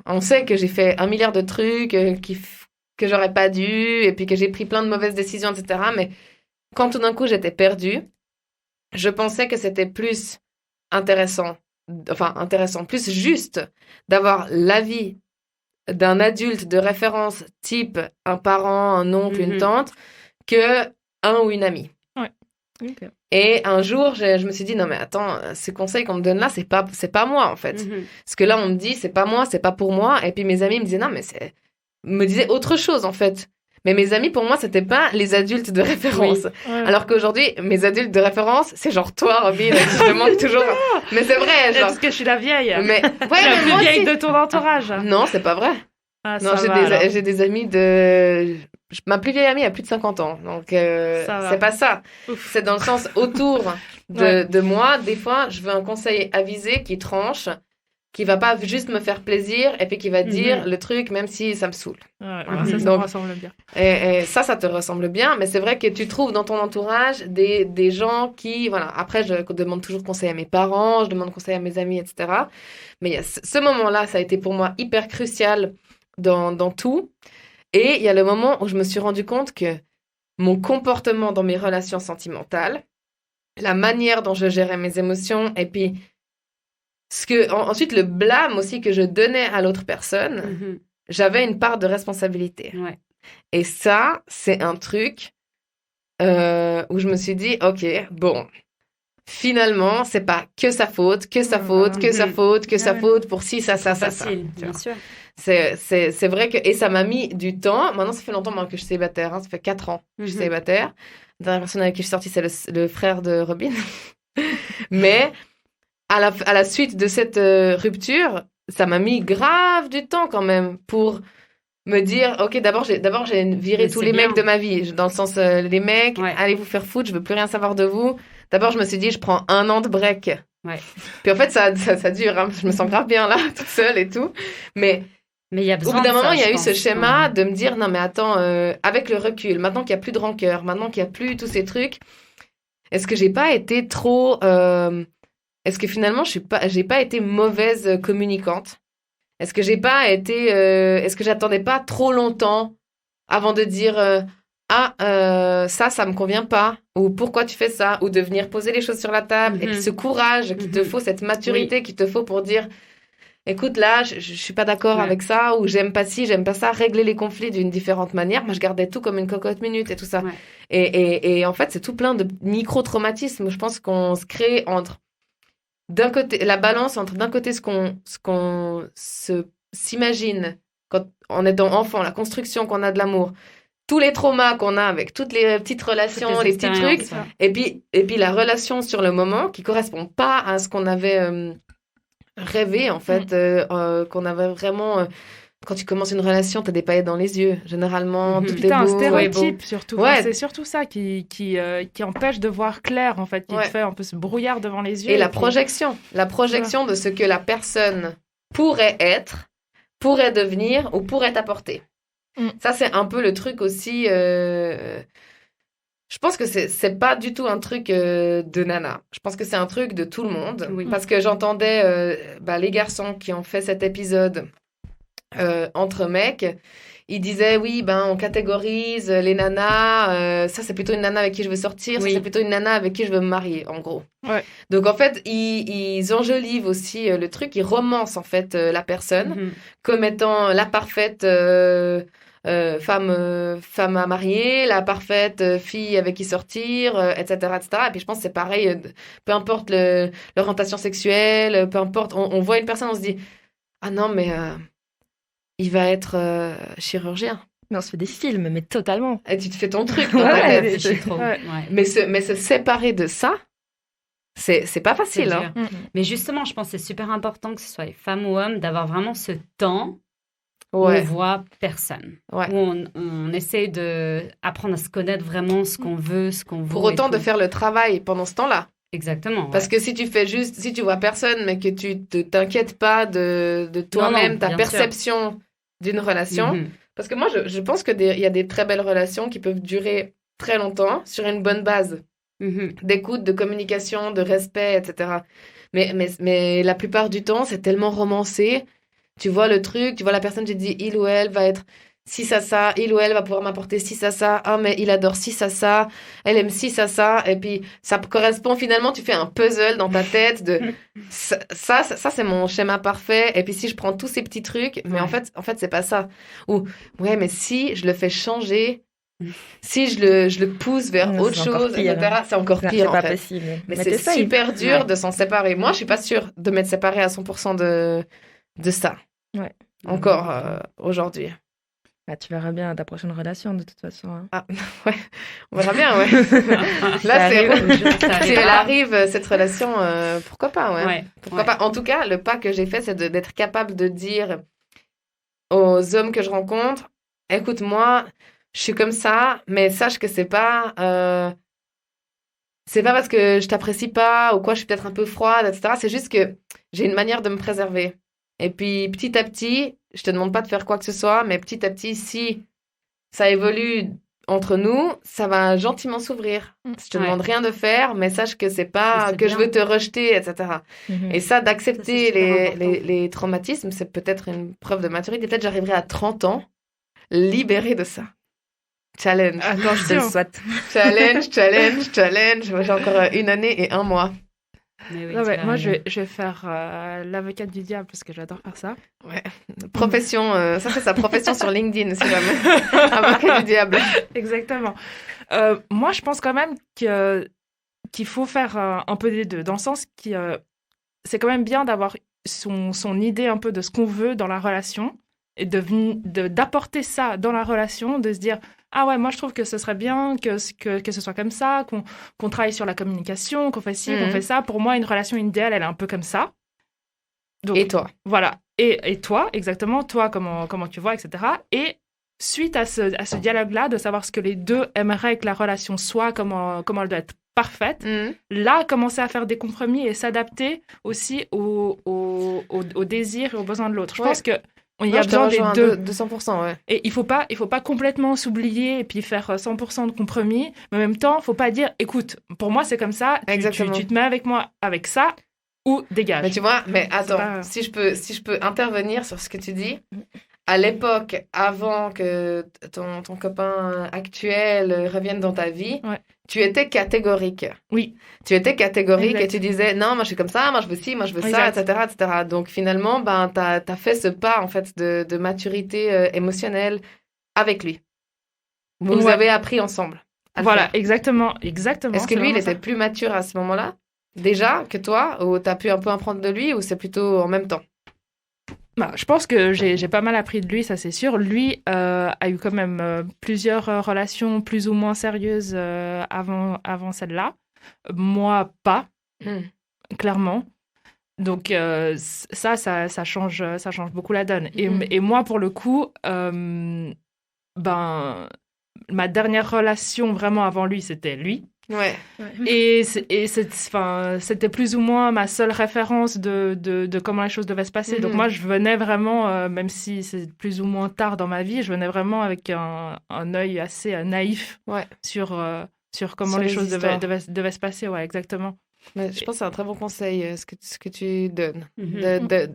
on sait que j'ai fait 1 milliard de trucs que j'aurais pas dû et puis que j'ai pris plein de mauvaises décisions, etc. Mais quand tout d'un coup j'étais perdue, je pensais que c'était plus intéressant, plus juste d'avoir l'avis d'un adulte de référence type un parent, un oncle, une tante, que un ou une amie. Et un jour, je me suis dit, non mais attends, ces conseils qu'on me donne là, c'est pas moi en fait. Ce que là, on me dit, c'est pas moi, c'est pas pour moi. Et puis mes amis me disaient, non mais me disaient autre chose en fait. Mais mes amis, pour moi, c'était pas les adultes de référence. Alors qu'aujourd'hui, mes adultes de référence, c'est genre toi, Robin, je me manque toujours. Mais c'est vrai, genre. Parce que je suis la vieille. Mais la plus vieille de ton entourage. Non, c'est pas vrai. Non, j'ai des amis ma plus vieille amie a plus de 50 ans. Donc, c'est pas ça. C'est dans le sens autour de moi. Des fois, je veux un conseil avisé qui tranche. qui va pas juste me faire plaisir et puis qui va dire le truc même si ça me saoule. Ouais, Voilà. ça Donc, me ressemble bien. et ça te ressemble bien, mais c'est vrai que tu trouves dans ton entourage des gens qui, voilà, après je demande toujours conseil à mes parents, je demande conseil à mes amis, etc. Mais il y a ce moment-là, ça a été pour moi hyper crucial dans tout. Et il y a le moment où je me suis rendu compte que mon comportement dans mes relations sentimentales, la manière dont je gérais mes émotions, et puis ensuite le blâme aussi que je donnais à l'autre personne, j'avais une part de responsabilité. Ouais. Et ça, c'est un truc où je me suis dit, ok, bon, finalement, c'est pas que sa faute, que sa faute pour ci, ça. Facile, bien sûr. C'est vrai que... Et ça m'a mis du temps. Maintenant, ça fait longtemps que je suis célibataire. Ça fait 4 ans que je suis célibataire. La dernière personne avec qui je suis sortie, c'est le frère de Robin. Mais à la suite de cette rupture, ça m'a mis grave du temps quand même pour me dire, ok, d'abord j'ai viré tous les mecs de ma vie. Dans le sens, les mecs, allez vous faire foutre, je veux plus rien savoir de vous. D'abord, je me suis dit, je prends 1 an de break. Ouais. Puis en fait, ça dure. Hein. Je me sens grave bien là, toute seule et tout. Mais il y a besoin au bout d'un de ça, moment, il y a eu pense. ce schéma de me dire, non mais attends, avec le recul, maintenant qu'il n'y a plus de rancœur, maintenant qu'il n'y a plus tous ces trucs, est-ce que j'ai pas été trop... est-ce que finalement, j'ai pas été mauvaise communicante? Est-ce que j'ai pas été... est-ce que j'attendais pas trop longtemps avant de dire ça me convient pas, ou pourquoi tu fais ça, ou de venir poser les choses sur la table, et puis ce courage qu'il te faut, cette maturité qu'il te faut pour dire, écoute, là, je suis pas d'accord avec ça, ou j'aime pas ci, j'aime pas ça, régler les conflits d'une différente manière. Moi, je gardais tout comme une cocotte minute et tout ça. Ouais. Et en fait, c'est tout plein de micro-traumatismes. Je pense qu'on se crée entre, d'un côté, la balance entre d'un côté ce qu'on s'imagine quand, en étant enfant, la construction qu'on a de l'amour, tous les traumas qu'on a avec toutes les petites relations, les petits trucs, et puis la relation sur le moment qui correspond pas à ce qu'on avait rêvé, en fait, qu'on avait vraiment... quand tu commences une relation, t'as des paillettes dans les yeux, généralement, tout est beau. Un stéréotype, surtout. Ouais. C'est surtout ça qui empêche de voir clair, en fait, qui te fait un peu ce brouillard devant les yeux. Et la projection de ce que la personne pourrait être, pourrait devenir ou pourrait t'apporter. Ça, c'est un peu le truc aussi... je pense que c'est pas du tout un truc de nana. Je pense que c'est un truc de tout le monde. Oui. Parce que j'entendais les garçons qui ont fait cet épisode entre mecs, ils disaient, oui, on catégorise les nanas. Ça, c'est plutôt une nana avec qui je veux sortir. Ça, c'est plutôt une nana avec qui je veux me marier, en gros. Ouais. Donc, en fait, ils enjolivent aussi le truc. Ils romancent, en fait, la personne comme étant la parfaite... femme à marier, la parfaite fille avec qui sortir, etc., etc. Et puis je pense que c'est pareil, peu importe l'orientation sexuelle, peu importe, on voit une personne, on se dit ah non mais il va être chirurgien. Mais on se fait des films, mais totalement. Et tu te fais ton truc dans ta tête. Mais se séparer de ça, c'est pas facile. Hein. Mais justement, je pense que c'est super important que ce soit femme ou homme d'avoir vraiment ce temps. Où on voit personne. Où on essaie d'apprendre à se connaître vraiment ce qu'on veut, ce qu'on vaut. Pour autant de faire le travail pendant ce temps-là. Exactement. Parce que si tu vois personne, mais que tu t'inquiètes pas de toi-même, ta perception d'une relation. Parce que moi, je pense qu'il y a des très belles relations qui peuvent durer très longtemps sur une bonne base d'écoute, de communication, de respect, etc. Mais la plupart du temps, c'est tellement romancé. Tu vois le truc, tu vois la personne, tu te dis, il ou elle va être ci, ça, il ou elle va pouvoir m'apporter ci, ça, ah, mais il adore ci, ça, elle aime ci, ça, et puis ça correspond finalement, tu fais un puzzle dans ta tête de ça c'est mon schéma parfait, et puis si je prends tous ces petits trucs, mais en fait, c'est pas ça. Ou, ouais, mais si je le fais changer, si je le pousse vers autre chose, etc., c'est encore pire, c'est en pas fait. Possible. Mais c'est super dur de s'en séparer. Moi, je suis pas sûre de m'être séparée à 100% de ça. Ouais. Encore aujourd'hui. Bah, tu verras bien ta prochaine relation de toute façon. Hein. Ah, ouais, on verra bien, ouais. Là, si elle arrive, cette relation, pourquoi pas, ouais. Pourquoi pas. En tout cas, le pas que j'ai fait, c'est d'être capable de dire aux hommes que je rencontre, écoute, moi, je suis comme ça, mais sache que c'est pas parce que je t'apprécie pas ou quoi, je suis peut-être un peu froide, etc. C'est juste que j'ai une manière de me préserver. Et puis, petit à petit, je te demande pas de faire quoi que ce soit, mais petit à petit, si ça évolue entre nous, ça va gentiment s'ouvrir. Je te demande rien de faire, mais sache que c'est pas C'est que je bien. veux te rejeter, etc. Et ça, d'accepter Ça, c'est super important. les traumatismes, c'est peut-être une preuve de maturité. Peut-être j'arriverai à 30 ans libérée de ça. Challenge. Attends, je te le souhaite. Challenge. J'ai encore 1 année et 1 mois. Mais oui, Non, tu mais vas moi, arriver. je vais faire l'avocate du diable parce que j'adore faire ça. Profession, ça c'est sa profession sur LinkedIn, si jamais. Avocat du diable. Exactement. Moi, je pense quand même qu'il faut faire un peu des deux, dans le sens que c'est quand même bien d'avoir son idée un peu de ce qu'on veut dans la relation et d'apporter ça dans la relation, de se dire ah ouais, moi je trouve que ce serait bien que ce soit comme ça, qu'on travaille sur la communication, qu'on fait ci, qu'on fait ça. Pour moi, une relation idéale, elle est un peu comme ça. Donc, Et toi? Voilà. Et toi, exactement, toi, comment tu vois, etc. Et suite à ce dialogue-là, de savoir ce que les deux aimeraient que la relation soit, comment elle doit être parfaite, là, commencer à faire des compromis et s'adapter aussi aux désirs et aux besoins de l'autre. Je pense que il y a besoin des deux. De 100%, ouais. Et il faut pas complètement s'oublier et puis faire 100% de compromis, mais en même temps, faut pas dire, écoute, pour moi, c'est comme ça, tu te mets avec moi avec ça, ou dégage. Mais tu vois, mais attends, pas- si je peux intervenir sur ce que tu dis, à l'époque, avant que ton copain actuel revienne dans ta vie, tu étais catégorique. Oui. Tu étais catégorique Exact. et tu disais, non, moi je suis comme ça, moi je veux ci, moi je veux ça, Exact. etc. Donc finalement, ben, t'as fait ce pas, en fait, de maturité émotionnelle avec lui. Vous avez appris ensemble à le Voilà, faire. exactement. Est-ce que lui, il était plus mature à ce moment-là, déjà, que toi, ou t'as pu un peu apprendre de lui, ou c'est plutôt en même temps? Bah, je pense que j'ai pas mal appris de lui, ça c'est sûr. Lui a eu quand même plusieurs relations plus ou moins sérieuses avant celle-là. Moi, pas, clairement. Donc ça change beaucoup la donne. Et moi, pour le coup, ma dernière relation vraiment avant lui, c'était lui. Ouais. Et c'était plus ou moins ma seule référence de comment les choses devaient se passer. Donc moi, je venais vraiment, même si c'est plus ou moins tard dans ma vie, je venais vraiment avec un œil assez naïf sur comment les choses devaient se passer. Ouais, exactement. Mais je pense que c'est un très bon conseil, ce que tu donnes.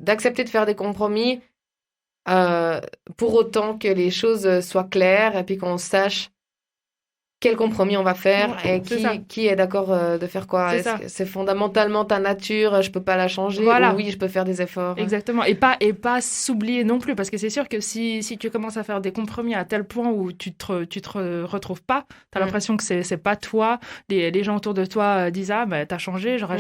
D'accepter de faire des compromis pour autant que les choses soient claires et puis qu'on sache quel compromis on va faire et qui est d'accord de faire quoi. Est-ce que c'est fondamentalement ta nature, je peux pas la changer, ou oui, je peux faire des efforts. Exactement. Et pas s'oublier non plus, parce que c'est sûr que si tu commences à faire des compromis à tel point où tu te retrouves pas, t'as l'impression que c'est pas toi, les gens autour de toi disent ah bah t'as changé, genre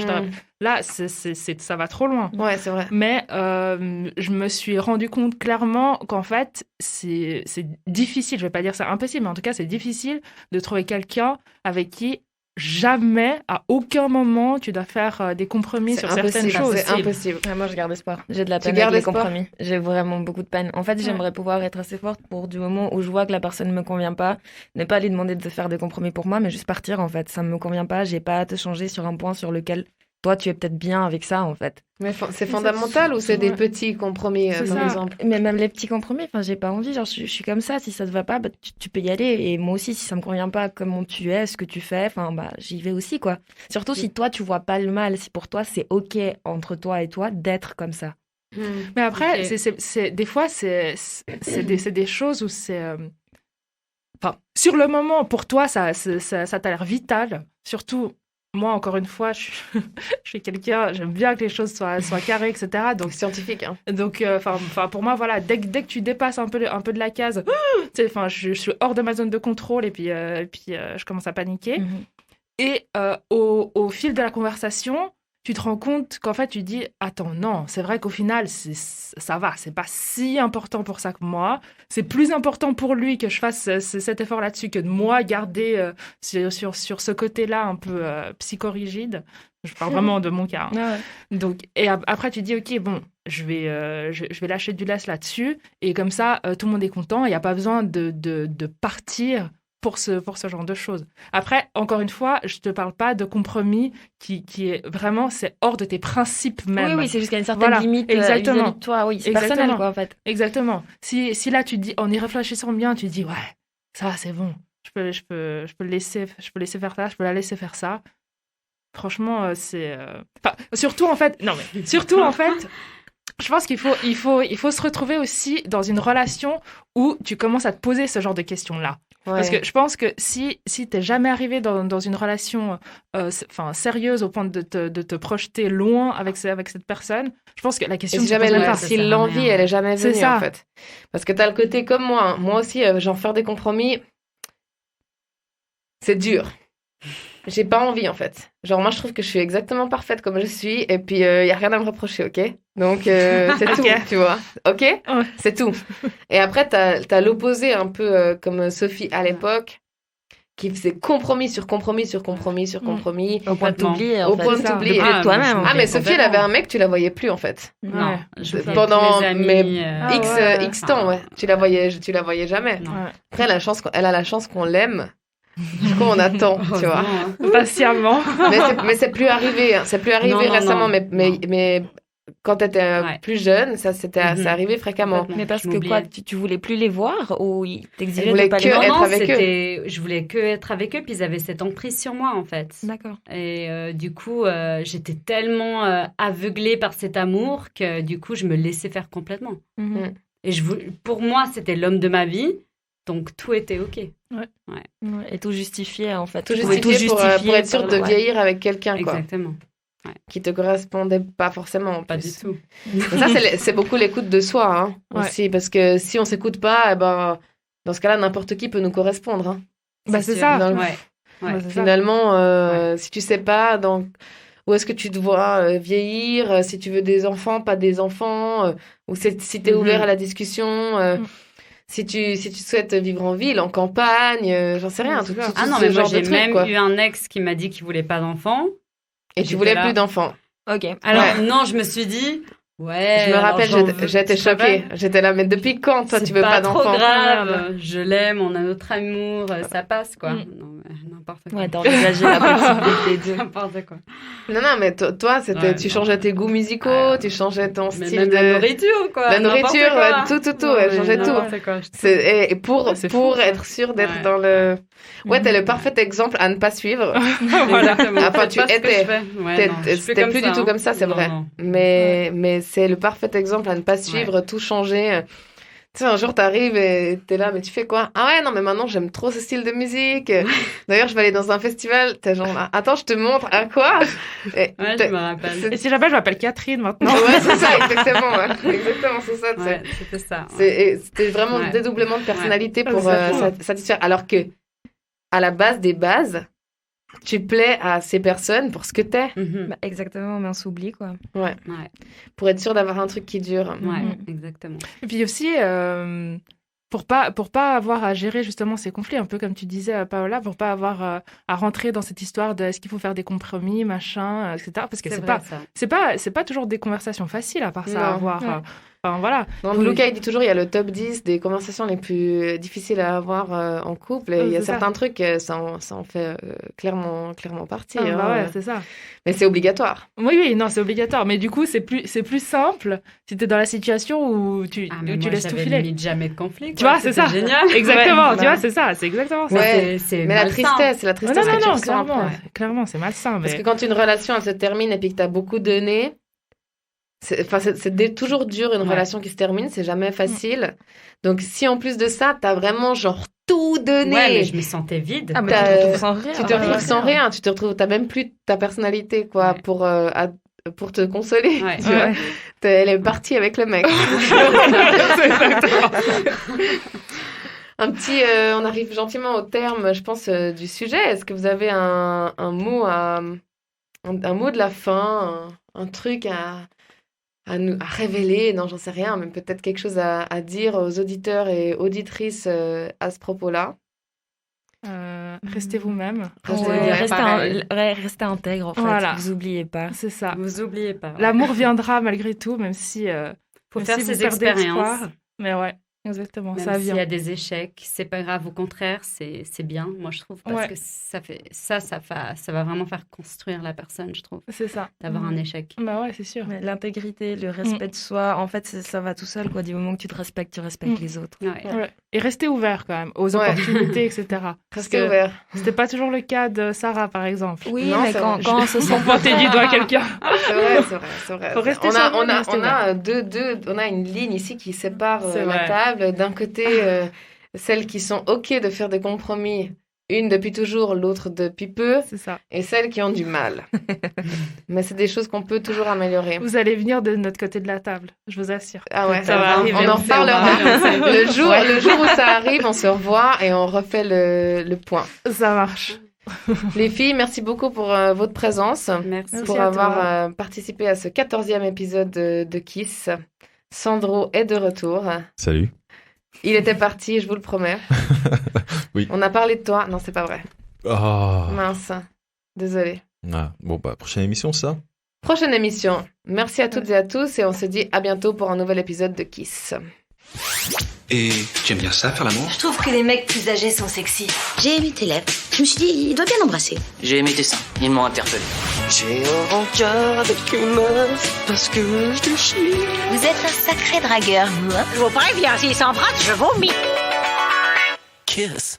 là ça va trop loin. Ouais, c'est vrai. Mais je me suis rendu compte clairement qu'en fait c'est difficile, je vais pas dire c'est impossible, mais en tout cas c'est difficile de trouver quelqu'un avec qui jamais, à aucun moment, tu dois faire des compromis sur certaines choses. C'est impossible. Moi, je garde espoir. J'ai de la peine Tu gardes avec les espoir? compromis. J'ai vraiment beaucoup de peine. En fait, j'aimerais pouvoir être assez forte pour du moment où je vois que la personne ne me convient pas, ne pas lui demander de faire des compromis pour moi, mais juste partir, en fait. Ça ne me convient pas, j'ai pas à te changer sur un point sur lequel toi, tu es peut-être bien avec ça, en fait. Mais c'est fondamental ou c'est des petits compromis, par exemple? Mais même les petits compromis, enfin, j'ai pas envie. Genre, je suis comme ça. Si ça te va pas, bah, tu peux y aller. Et moi aussi, si ça me convient pas, comment tu es, ce que tu fais, enfin, bah, j'y vais aussi, quoi. Surtout si toi, tu vois pas le mal. Si pour toi, c'est OK entre toi et toi d'être comme ça. Mais après, des fois, c'est des choses où c'est... Enfin, sur le moment, pour toi, ça t'a l'air vital. Surtout... Moi, encore une fois, je suis quelqu'un, j'aime bien que les choses soient carrées, etc. Donc scientifique. Hein. Donc, pour moi, voilà, dès que tu dépasses un peu de la case, je suis hors de ma zone de contrôle et puis je commence à paniquer. Et au fil de la conversation, tu te rends compte qu'en fait, tu dis, attends, non, c'est vrai qu'au final, ça va, c'est pas si important pour ça que moi. C'est plus important pour lui que je fasse cet effort là-dessus que de moi garder sur ce côté-là un peu psychorigide. Je parle vraiment de mon cas. Hein. Donc, et après, tu dis, OK, bon, je vais lâcher du lest là-dessus. Et comme ça, tout le monde est content. Il n'y a pas besoin de partir pour ce genre de choses. Après, encore une fois, je te parle pas de compromis qui est vraiment, c'est hors de tes principes même. Oui, c'est jusqu'à une certaine limite exactement. vis-à-vis de toi. Oui, c'est personnel, quoi, en fait. Exactement. Si là, tu te dis, en y réfléchissant bien, tu te dis, ouais, ça, c'est bon. Je peux laisser faire ça, je peux la laisser faire ça. Franchement, c'est... surtout, en fait, je pense qu'il faut se retrouver aussi dans une relation où tu commences à te poser ce genre de questions-là. Ouais. Parce que je pense que si t'es jamais arrivé dans une relation sérieuse au point de te projeter loin avec cette personne, je pense que la question... Si l'envie, elle est jamais venue, en fait. Parce que t'as le côté comme moi. Moi aussi, genre faire des compromis, c'est dur. J'ai pas envie, en fait. Genre, moi, je trouve que je suis exactement parfaite comme je suis, et puis, y a rien à me reprocher, ok? Donc, c'est tout, tu vois. Ok? Ouais. C'est tout. Et après, t'as l'opposé, un peu comme Sophie à l'époque, qui faisait compromis sur compromis sur compromis sur compromis. Au point de t'oublier, en fait. Au point de t'oublier. Toi-même. Ah, mais Sophie, elle avait un mec, tu la voyais plus, en fait. Non. Pendant X temps, ouais. Tu la voyais jamais. Ouais. Après, elle a la chance qu'on l'aime. Du coup, on attend, tu vois. Patiemment. Mais c'est plus arrivé. Hein. C'est plus arrivé récemment, non. Mais quand tu étais plus jeune, c'est arrivé fréquemment. Mais parce que quoi, tu voulais plus les voir ou ils t'exigeaient de pas les voir? Non, je voulais que être avec eux, puis ils avaient cette emprise sur moi, en fait. D'accord. Et du coup, j'étais tellement aveuglée par cet amour que du coup, je me laissais faire complètement. Mm-hmm. Et pour moi, c'était l'homme de ma vie. Donc, tout était OK. Ouais. Et tout justifié, en fait. Tout justifié pour être sûr de vieillir avec quelqu'un, quoi. Exactement. Ouais. Qui te correspondait pas forcément. Pas du tout. Ça, c'est beaucoup l'écoute de soi, aussi. Parce que si on s'écoute pas, dans ce cas-là, n'importe qui peut nous correspondre. Hein. C'est ça. Finalement, si tu sais pas où est-ce que tu te vois vieillir, si tu veux des enfants, pas des enfants, ou si tu es ouvert à la discussion... Si tu souhaites vivre en ville, en campagne, j'en sais rien. Mais moi, j'ai même eu un ex qui m'a dit qu'il voulait pas d'enfants. Et tu voulais plus d'enfants. Ok. Alors, non, je me suis dit... Ouais, je me rappelle, j'étais choquée. J'étais là, mais depuis quand, toi, tu veux pas d'enfants? C'est pas trop grave. Je l'aime, on a notre amour, ça passe, quoi. Non, mais n'importe quoi. Ouais, t'as envisagé la possibilité de... N'importe quoi. Non, mais toi, c'était, tu changeais tes goûts musicaux, tu changeais ton style de... la nourriture, quoi. La nourriture, tout, elle changeait tout. Et pour être sûr d'être dans le... Ouais, t'es le parfait exemple à ne pas suivre. Voilà. Enfin, tu étais. C'était plus du tout comme ça, c'est vrai. Mais c'est le parfait exemple à ne pas suivre, tout changer. Tu sais, un jour, t'arrives et t'es là, mais tu fais quoi? Ah ouais, non, mais maintenant, j'aime trop ce style de musique. D'ailleurs, je vais aller dans un festival. T'es genre, attends, je te montre. À quoi? Ouais, je me rappelle. Et si je m'appelle Catherine maintenant. Ouais, c'est ça, exactement. Ouais. Exactement, c'est ça. Ouais, c'était ça. C'était vraiment un dédoublement de personnalité pour satisfaire. Alors que, à la base des bases, tu plais à ces personnes pour ce que t'es. Exactement, mais on s'oublie, quoi. Ouais. Pour être sûr d'avoir un truc qui dure. Ouais, exactement. Et puis aussi, pour pas avoir à gérer justement ces conflits, un peu comme tu disais, Paola, pour pas avoir à rentrer dans cette histoire de est-ce qu'il faut faire des compromis, machin, etc. Parce que c'est pas toujours des conversations faciles à part ça à avoir. Ouais. Enfin, voilà. Luca, il dit toujours il y a le top 10 des conversations les plus difficiles à avoir en couple. Et il y a certains trucs, ça en fait clairement partie. C'est ça. Mais c'est obligatoire. Oui, non, c'est obligatoire. Mais du coup, c'est plus simple si tu es dans la situation où tu laisses tout filer. Limite jamais de conflit. Tu vois, c'est ça. Génial. Exactement. Tu vois, c'est ça. C'est exactement ça. Ouais. Mais la tristesse que tu ressens après. Clairement, c'est malsain. Parce que quand une relation elle se termine et puis que tu as beaucoup donné, c'est toujours dur une relation qui se termine, c'est jamais facile. Donc si en plus de ça, t'as vraiment genre tout donné. Ouais, mais je me sentais vide. Ah, mais tu te retrouves sans rien. Tu te retrouves sans rien. Tu te retrouves, t'as même plus ta personnalité, quoi, pour te consoler. Ouais. Tu vois. Elle est partie avec le mec. On arrive gentiment au terme, je pense, du sujet. Est-ce que vous avez un mot de la fin, un truc à révéler, non, j'en sais rien, mais peut-être quelque chose à dire aux auditeurs et auditrices à ce propos-là. Restez vous-même. Restez intègre, en fait. Voilà. Vous oubliez pas. C'est ça. Vous oubliez pas. L'amour viendra malgré tout, même si... faut faire ses expériences. Mais ouais. Exactement, Même ça s'il vient. y a des échecs, c'est pas grave. Au contraire, c'est bien, moi je trouve, parce Ouais. que ça va vraiment faire construire la personne, je trouve, C'est ça. d'avoir un échec. Bah ouais, c'est sûr. Mais l'intégrité, le respect de soi, en fait, ça va tout seul, quoi. Du moment que tu te respectes, tu respectes les autres. Ouais. Ouais. Et rester ouvert quand même aux Ouais. opportunités, etc. Parce Restez que ouvert. c'était pas toujours le cas de Sarah, par exemple. Oui, Non, mais c'est quand, vrai. quand on se sent Sans pointer du doigt quelqu'un. C'est vrai, c'est vrai, c'est vrai. Faut rester on a, sobre, on a, rester on a on a une ligne ici qui sépare C'est la vrai. table. D'un côté, celles qui sont OK de faire des compromis, une depuis toujours, l'autre depuis peu, C'est ça. et celles qui ont du mal. Mais c'est des choses qu'on peut toujours améliorer. Vous allez venir de notre côté de la table, je vous assure. Ah ouais, Ça va arriver, on en on sait, on reparlera. va Le jour où ça arrive, on se revoit et on refait le point. Ça marche. Les filles, merci beaucoup pour votre présence, Merci. Merci pour à avoir toi. participé à ce 14e épisode de Kiss. Sandro est de retour. Salut. Il était parti, je vous le promets. Oui. On a parlé de toi. Non, c'est pas vrai. Ah. Mince. Désolée. Ah, bon, bah, prochaine émission, ça. Prochaine émission. Merci à toutes et à tous et on se dit à bientôt pour un nouvel épisode de Kiss. Et tu aimes bien ça, faire l'amour? Je trouve que les mecs plus âgés sont sexy. J'ai aimé tes lèvres. Je me suis dit, il doit bien l'embrasser. J'ai aimé tes seins. Ils m'ont interpellé. J'ai un rencard avec une meuf parce que je te chie. Vous êtes un sacré dragueur, vous, hein. Je vous préviens, s'il s'embrasse, je vomis. Kiss.